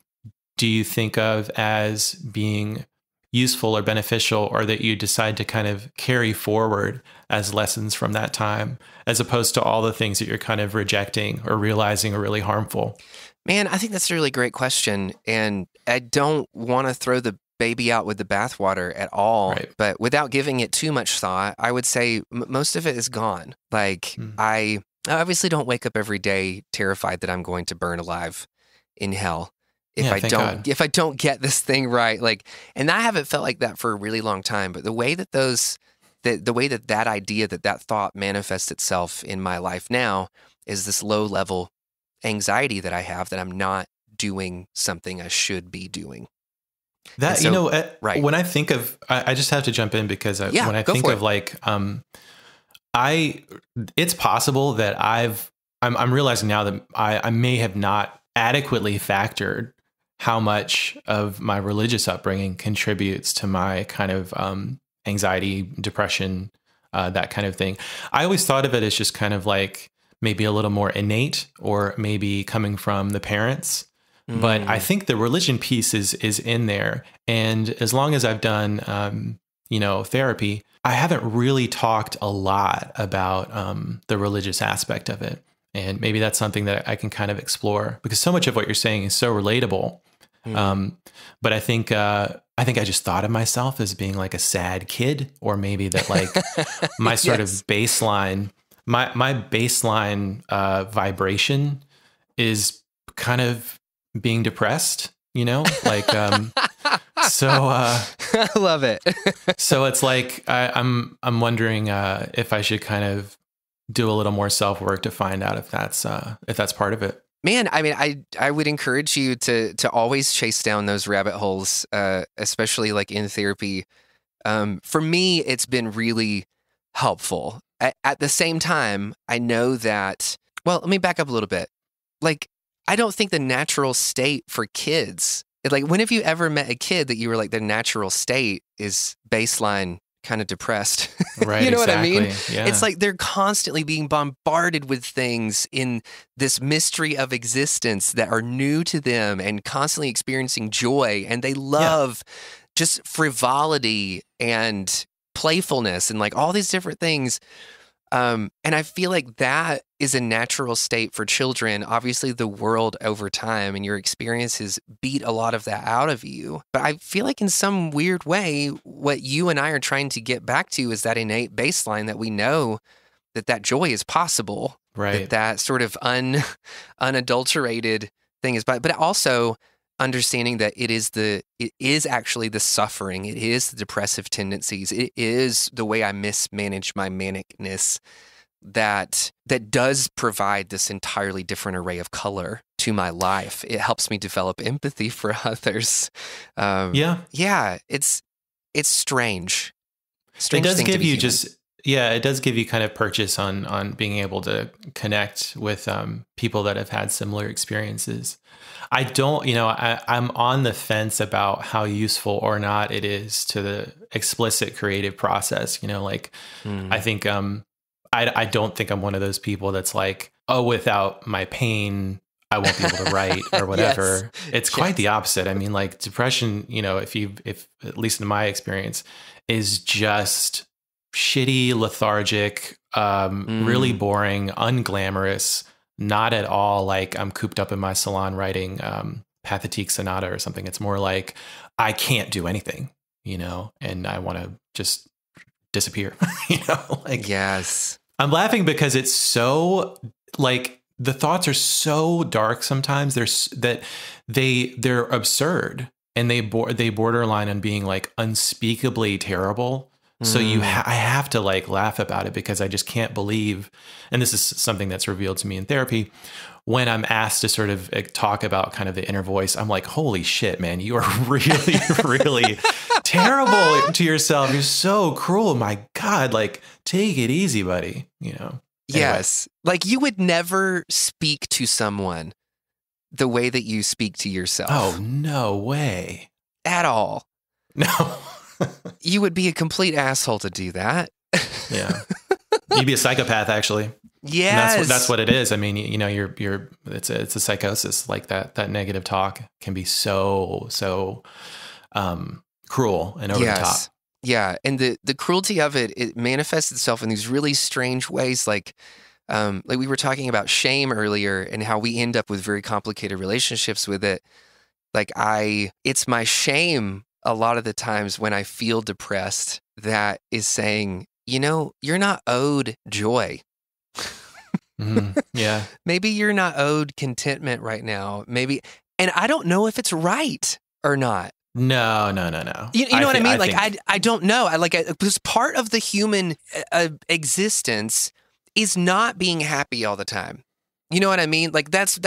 do you think of as being useful or beneficial, or that you decide to kind of carry forward as lessons from that time, as opposed to all the things that you're kind of rejecting or realizing are really harmful? Man, I think that's a really great question. And I don't want to throw the baby out with the bathwater at all. Right. But without giving it too much thought, I would say most of it is gone. Like, I obviously don't wake up every day terrified that I'm going to burn alive in hell if I don't get this thing right. Like, and I haven't felt like that for a really long time. But the way that that idea, that thought manifests itself in my life now is this low level anxiety that I have that I'm not doing something I should be doing. That, so, right. When I think of, I just have to jump in because when I think of like, it's possible that I'm realizing now that I may have not adequately factored how much of my religious upbringing contributes to my kind of anxiety, depression, that kind of thing. I always thought of it as just kind of like maybe a little more innate, or maybe coming from the parents. But I think the religion piece is in there. And as long as I've done, therapy, I haven't really talked a lot about the religious aspect of it. And maybe that's something that I can kind of explore, because so much of what you're saying is so relatable. But I think I just thought of myself as being like a sad kid, or maybe that like my sort of baseline, my baseline vibration is kind of being depressed, like, so, I love it. So it's like, I'm wondering, if I should kind of do a little more self-work to find out if that's part of it. Man, I mean, I would encourage you to always chase down those rabbit holes, especially like in therapy. For me, it's been really helpful. At the same time, I know that, well, let me back up a little bit. Like, I don't think the natural state for kids, like, when have you ever met a kid that you were like, their natural state is baseline kind of depressed? Right. You know exactly. what I mean? Yeah. It's like they're constantly being bombarded with things in this mystery of existence that are new to them, and constantly experiencing joy. And they love just frivolity and playfulness and like all these different things. And I feel like that is a natural state for children. Obviously, the world over time and your experiences beat a lot of that out of you. But I feel like in some weird way, what you and I are trying to get back to is that innate baseline that we know that joy is possible. Right. That sort of unadulterated thing is, but also understanding that it is actually the suffering. It is the depressive tendencies. It is the way I mismanage my manicness that does provide this entirely different array of color to my life. It helps me develop empathy for others. Yeah, it's strange. It does give you it does give you kind of purchase on being able to connect with people that have had similar experiences. I don't, I'm on the fence about how useful or not it is to the explicit creative process. I think, I don't think I'm one of those people that's like, oh, without my pain, I won't be able to write or whatever. Yes. It's quite the opposite. I mean, like depression, if at least in my experience, is just shitty, lethargic, really boring, unglamorous. Not at all like I'm cooped up in my salon writing Pathétique Sonata or something. It's more like I can't do anything, and I want to just disappear, Yes. I'm laughing because it's so like the thoughts are so dark sometimes. They're absurd, and they borderline on being like unspeakably terrible. So I have to like laugh about it because I just can't believe, and this is something that's revealed to me in therapy, when I'm asked to sort of talk about kind of the inner voice, I'm like, holy shit, man, you are really, really terrible to yourself. You're so cruel. My God, like take it easy, buddy. Anyway. Yes. Like you would never speak to someone the way that you speak to yourself. Oh, no way. At all. No. You would be a complete asshole to do that. Yeah. You'd be a psychopath, actually. Yes. That's what it is. I mean, it's a psychosis. Like that negative talk can be so cruel and over the top. Yeah. And the cruelty of it manifests itself in these really strange ways. Like we were talking about shame earlier and how we end up with very complicated relationships with it. Like it's my shame a lot of the times when I feel depressed that is saying, you're not owed joy. Yeah. Maybe you're not owed contentment right now. Maybe, and I don't know if it's right or not. No. You know what I mean? I don't know. Because part of the human existence is not being happy all the time. You know what I mean? Like that's.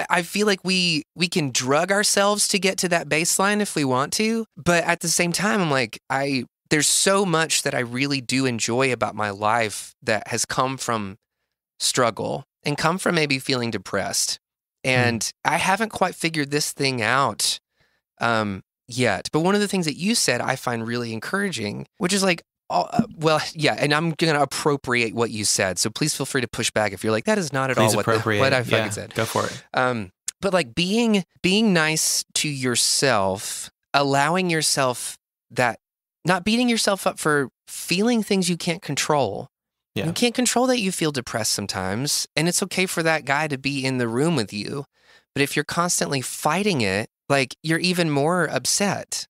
I feel like we can drug ourselves to get to that baseline if we want to, but at the same time, I'm like there's so much that I really do enjoy about my life that has come from struggle and come from maybe feeling depressed, and I haven't quite figured this thing out. Yet. But one of the things that you said I find really encouraging, which is like, and I'm going to appropriate what you said. So please feel free to push back if you're like, that is not at all what I fucking said. Go for it. But like being nice to yourself, allowing yourself not beating yourself up for feeling things you can't control. Yeah. You can't control that you feel depressed sometimes. And it's okay for that guy to be in the room with you. But if you're constantly fighting it, like you're even more upset.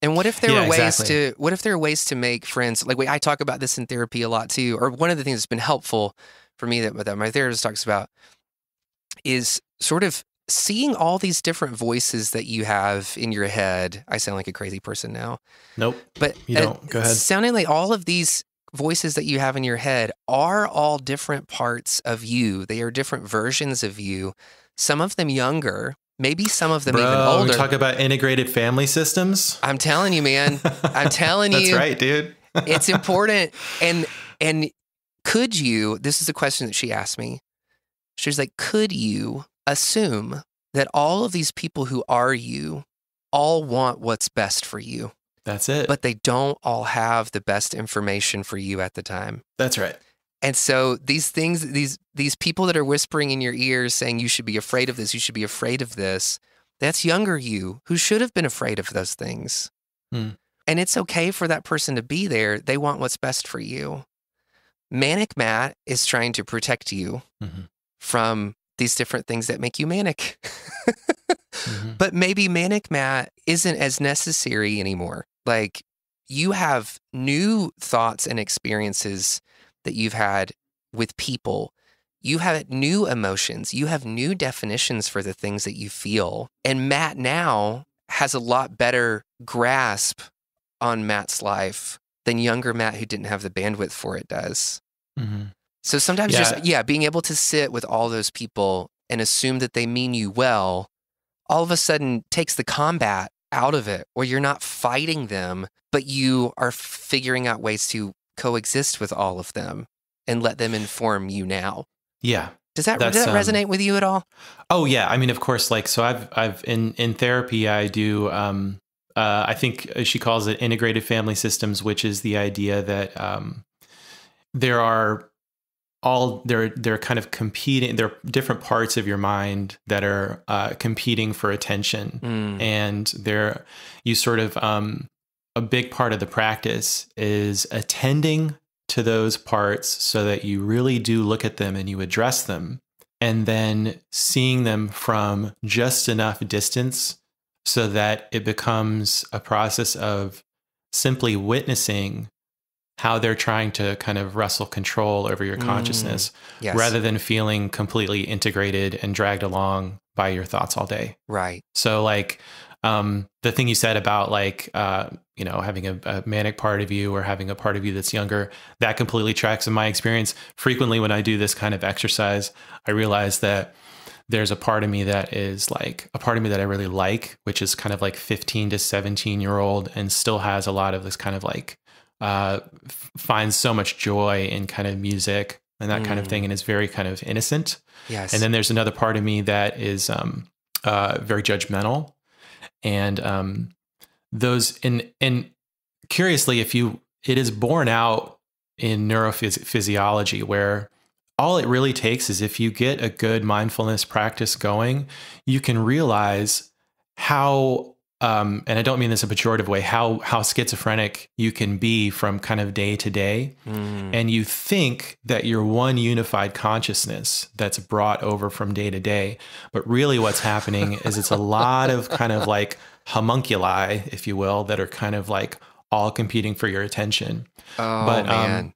And what if there were ways to make friends? Like I talk about this in therapy a lot too. Or one of the things that's been helpful for me that my therapist talks about is sort of seeing all these different voices that you have in your head. I sound like a crazy person now. Nope. But you don't. Go ahead. Sounding like all of these voices that you have in your head are all different parts of you. They are different versions of you. Some of them younger, maybe some of them even older. We talk about integrated family systems. I'm telling you, man. I'm telling you. That's right, dude. It's important. And could you, this is a question that she asked me. She's like, could you assume that all of these people who are you all want what's best for you? That's it. But they don't all have the best information for you at the time. That's right. And so these things, these people that are whispering in your ears saying you should be afraid of this, you should be afraid of this, that's younger you who should have been afraid of those things. And it's okay for that person to be there. They want what's best for you. Manic Matt is trying to protect you from these different things that make you manic. But maybe Manic Matt isn't as necessary anymore. Like you have new thoughts and experiences that you've had with people. You have new emotions. You have new definitions for the things that you feel. And Matt now has a lot better grasp on Matt's life than younger Matt who didn't have the bandwidth for it does. So sometimes being able to sit with all those people and assume that they mean you well, all of a sudden takes the combat out of it, or you're not fighting them, but you are figuring out ways to coexist with all of them and let them inform you now. Yeah. Does that resonate with you at all? Oh yeah. I mean, of course, like, so I've in therapy, I do, I think she calls it integrated family systems, which is the idea that, they're kind of competing. There are different parts of your mind that are competing for attention, and you sort of a big part of the practice is attending to those parts so that you really do look at them and you address them, and then seeing them from just enough distance so that it becomes a process of simply witnessing how they're trying to kind of wrestle control over your consciousness, rather than feeling completely integrated and dragged along by your thoughts all day. Right. So like, the thing you said about like, having a manic part of you or having a part of you that's younger, that completely tracks in my experience. Frequently when I do this kind of exercise, I realize that there's a part of me that is like a part of me that I really like, which is kind of like 15 to 17-year-old and still has a lot of this kind of like, finds so much joy in kind of music and that kind of thing, and is very kind of innocent. Yes. And then there's another part of me that is very judgmental, and those and curiously, it is borne out in neurophysiology, where all it really takes is if you get a good mindfulness practice going, you can realize how and I don't mean this in a pejorative way, how schizophrenic you can be from kind of day to day. And you think that you're one unified consciousness that's brought over from day to day. But really what's happening is it's a lot of kind of like homunculi, if you will, that are kind of like all competing for your attention. Oh, but man.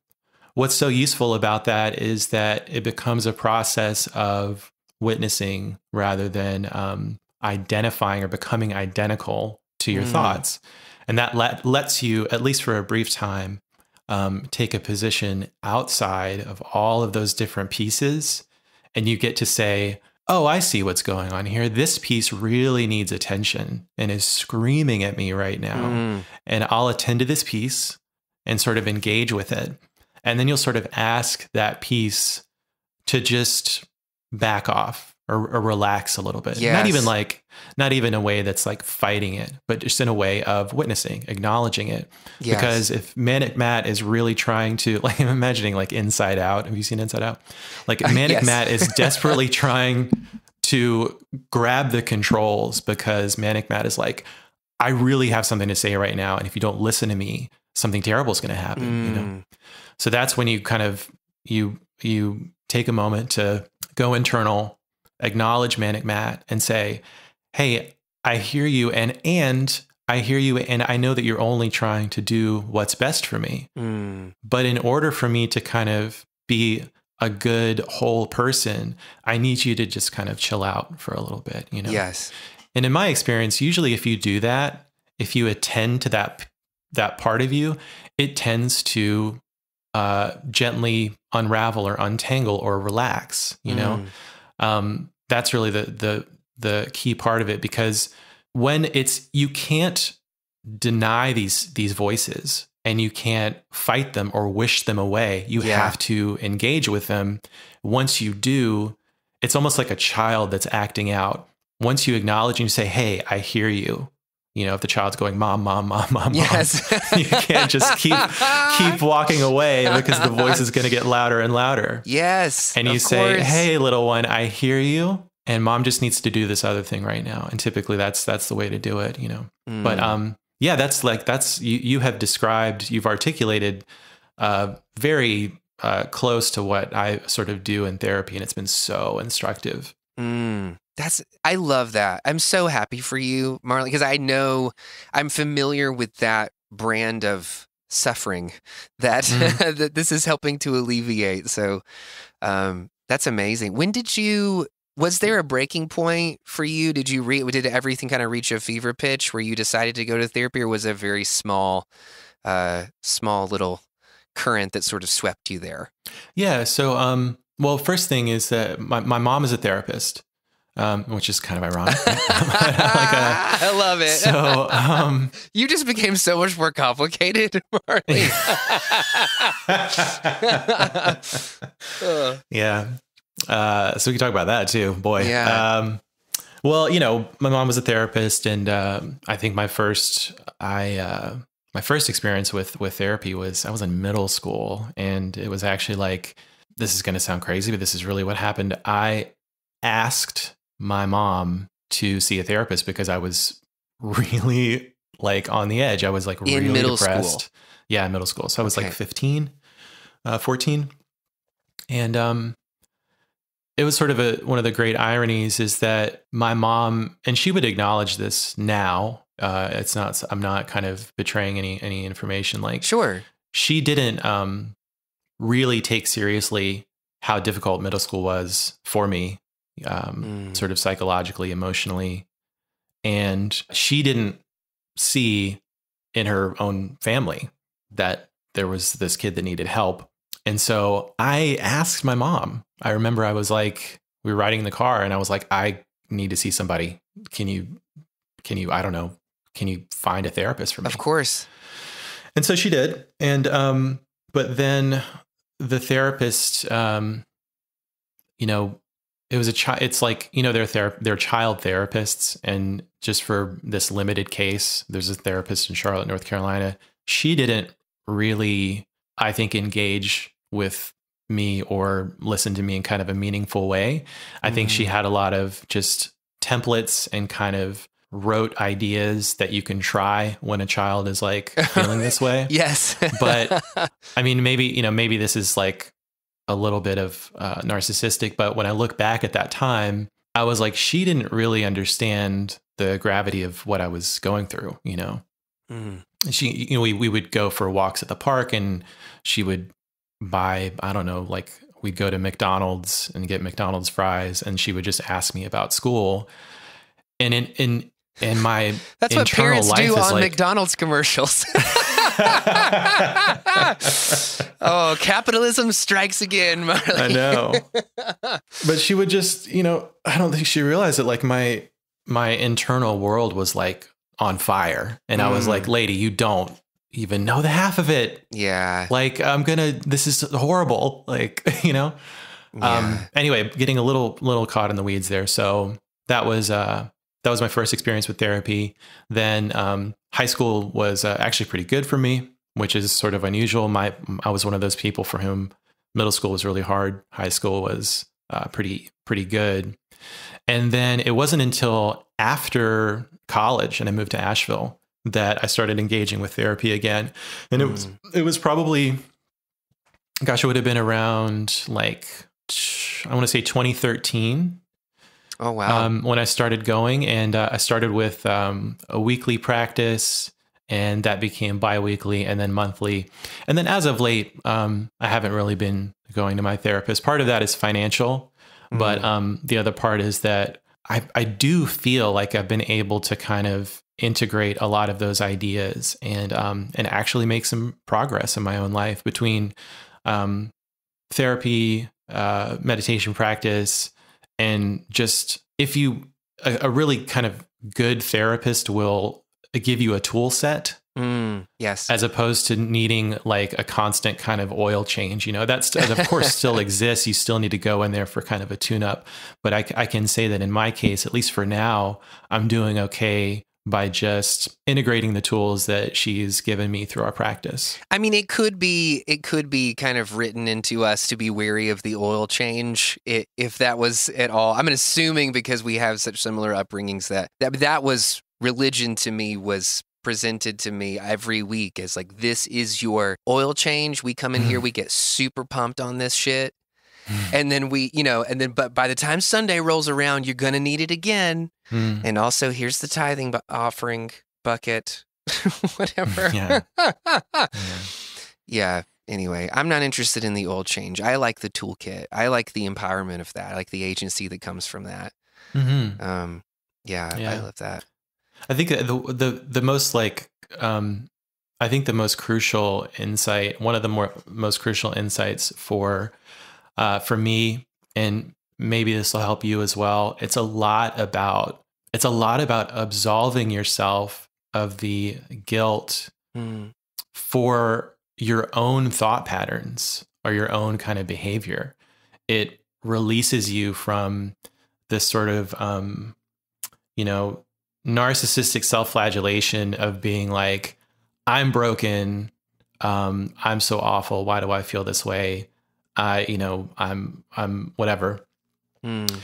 What's so useful about that is that it becomes a process of witnessing rather than identifying or becoming identical to your thoughts. And that lets you, at least for a brief time, take a position outside of all of those different pieces. And you get to say, oh, I see what's going on here. This piece really needs attention and is screaming at me right now. And I'll attend to this piece and sort of engage with it. And then you'll sort of ask that piece to just back off or relax a little bit. Yes. Not even a way that's like fighting it, but just in a way of witnessing, acknowledging it. Yes. Because if Manic Matt is really trying to, like, I'm imagining like Inside Out. Have you seen Inside Out? Like Manic Yes. Matt is desperately trying to grab the controls because Manic Matt is like, I really have something to say right now. And if you don't listen to me, something terrible is going to happen, you know? So that's when you kind of, you take a moment to go internal, acknowledge Manic Matt and say, hey, I hear you. And I hear you. And I know that you're only trying to do what's best for me. But in order for me to kind of be a good whole person, I need you to just kind of chill out for a little bit, you know? Yes. And in my experience, usually if you do that, if you attend to that part of you, it tends to gently unravel or untangle or relax, you know? That's really the key part of it, because when you can't deny these voices and you can't fight them or wish them away. You have to engage with them. Once you do, it's almost like a child that's acting out. Once you acknowledge and you say, hey, I hear you. You know, if the child's going, mom, mom, mom, mom, yes. mom, you can't just keep walking away because the voice is going to get louder and louder. Yes. And you say, hey, little one, I hear you. And mom just needs to do this other thing right now. And typically that's the way to do it, you know. But yeah, that's you have described, you've articulated very close to what I sort of do in therapy. And it's been so instructive. I love that. I'm so happy for you, Marley, because I know I'm familiar with that brand of suffering that, that this is helping to alleviate. So that's amazing. Was there a breaking point for you? Did everything kind of reach a fever pitch where you decided to go to therapy, or was it a very small little current that sort of swept you there? Yeah. So, well, first thing is that my mom is a therapist. Which is kind of ironic. I love it. So you just became so much more complicated, Marley. Yeah. So we can talk about that too. Boy. Yeah. Well, you know, my mom was a therapist, and I think my first experience with therapy was I was in middle school, and it was actually like, this is going to sound crazy, but this is really what happened. I asked my mom to see a therapist because I was really like on the edge. I was like really depressed. School. Yeah, middle school. So I was like 15, 14. And it was sort of one of the great ironies is that my mom, and she would acknowledge this now, I'm not kind of betraying any information. Like, sure, she didn't really take seriously how difficult middle school was for me. Sort of psychologically, emotionally. And she didn't see in her own family that there was this kid that needed help. And so I asked my mom. I remember I was like, we were riding in the car and I was like, I need to see somebody. Can you, I don't know, can you find a therapist for me? Of course. And so she did. And, but then the therapist, you know, it was it's like, you know, they're child therapists. And just for this limited case, there's a therapist in Charlotte, North Carolina. She didn't really, I think, engage with me or listen to me in kind of a meaningful way. I think she had a lot of just templates and kind of rote ideas that you can try when a child is like feeling this way. Yes. But I mean, maybe this is like a little bit of narcissistic, but when I look back at that time, I was like, she didn't really understand the gravity of what I was going through, you know? She, we would go for walks at the park and she would buy, I don't know, like we'd go to McDonald's and get McDonald's fries and she would just ask me about school. And in my That's what parents life do is on like, McDonald's commercials. Oh, capitalism strikes again, Marley. I know. But she would just, I don't think she realized that like my internal world was like on fire. And I was like, lady, you don't even know the half of it. Yeah. Like, this is horrible. Like, Yeah. Anyway, getting a little caught in the weeds there. So that was my first experience with therapy. Then high school was actually pretty good for me, which is sort of unusual. I was one of those people for whom middle school was really hard. High school was pretty good. And then it wasn't until after college and I moved to Asheville that I started engaging with therapy again. And it was probably, gosh, it would have been around like, I want to say 2013. Oh, wow. When I started going, and I started with a weekly practice, and that became biweekly and then monthly. And then as of late, I haven't really been going to my therapist. Part of that is financial, but the other part is that I do feel like I've been able to kind of integrate a lot of those ideas and actually make some progress in my own life between therapy, meditation practice, and just a really kind of good therapist will give you a tool set. Yes. As opposed to needing like a constant kind of oil change, that of course still exists. You still need to go in there for kind of a tune up. But I can say that in my case, at least for now, I'm doing okay by just integrating the tools that she's given me through our practice. I mean, it could be kind of written into us to be wary of the oil change, if that was at all. I'm assuming because we have such similar upbringings that was religion to me was presented to me every week as like, this is your oil change. We come in here, we get super pumped on this shit. And then but by the time Sunday rolls around, you're going to need it again. And also here's the tithing offering bucket, whatever. Yeah. Yeah. Anyway, I'm not interested in the oil change. I like the toolkit. I like the empowerment of that. I like the agency that comes from that. Yeah, I love that. I think the most like, I think the most crucial insight, one of the most crucial insights for me, and maybe this will help you as well. It's a lot about absolving yourself of the guilt for your own thought patterns or your own kind of behavior. It releases you from this sort of, narcissistic self-flagellation of being like, I'm broken. I'm so awful. Why do I feel this way? I'm whatever. And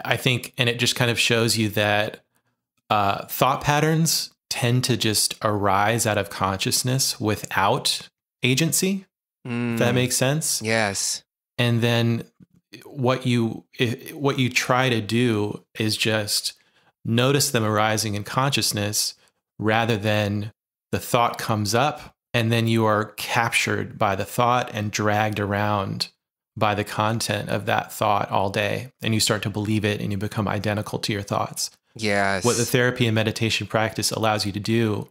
I think, and it just kind of shows you that thought patterns tend to just arise out of consciousness without agency. If that makes sense. Yes. And then what you try to do is just notice them arising in consciousness rather than the thought comes up and then you are captured by the thought and dragged around by the content of that thought all day. And you start to believe it and you become identical to your thoughts. Yes. What the therapy and meditation practice allows you to do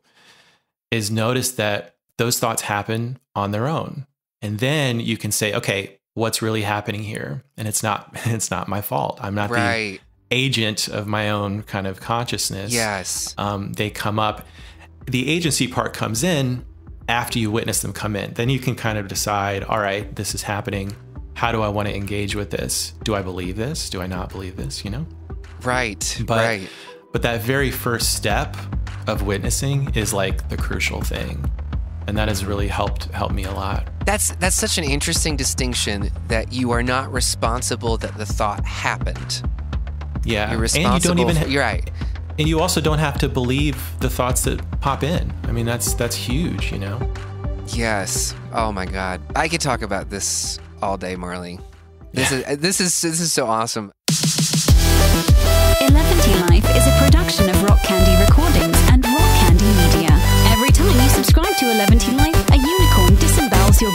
is notice that those thoughts happen on their own. And then you can say, okay, what's really happening here? And it's not my fault. I'm not the agent of my own kind of consciousness. Yes. They come up. The agency part comes in after you witness them come in. Then you can kind of decide, all right, this is happening. How do I want to engage with this? Do I believe this? Do I not believe this? Right. But that very first step of witnessing is like the crucial thing. And that has really helped me a lot. That's such an interesting distinction, that you are not responsible that the thought happened. Yeah. You're responsible. And you don't even you're right. And you also don't have to believe the thoughts that pop in. I mean, that's huge, you know? Yes. Oh my God. I could talk about this all day, Marley. This is so awesome. 11T Life is a production of Rock Candy Recordings and Rock Candy Media. Every time you subscribe to 11T Life, a unicorn disembowels your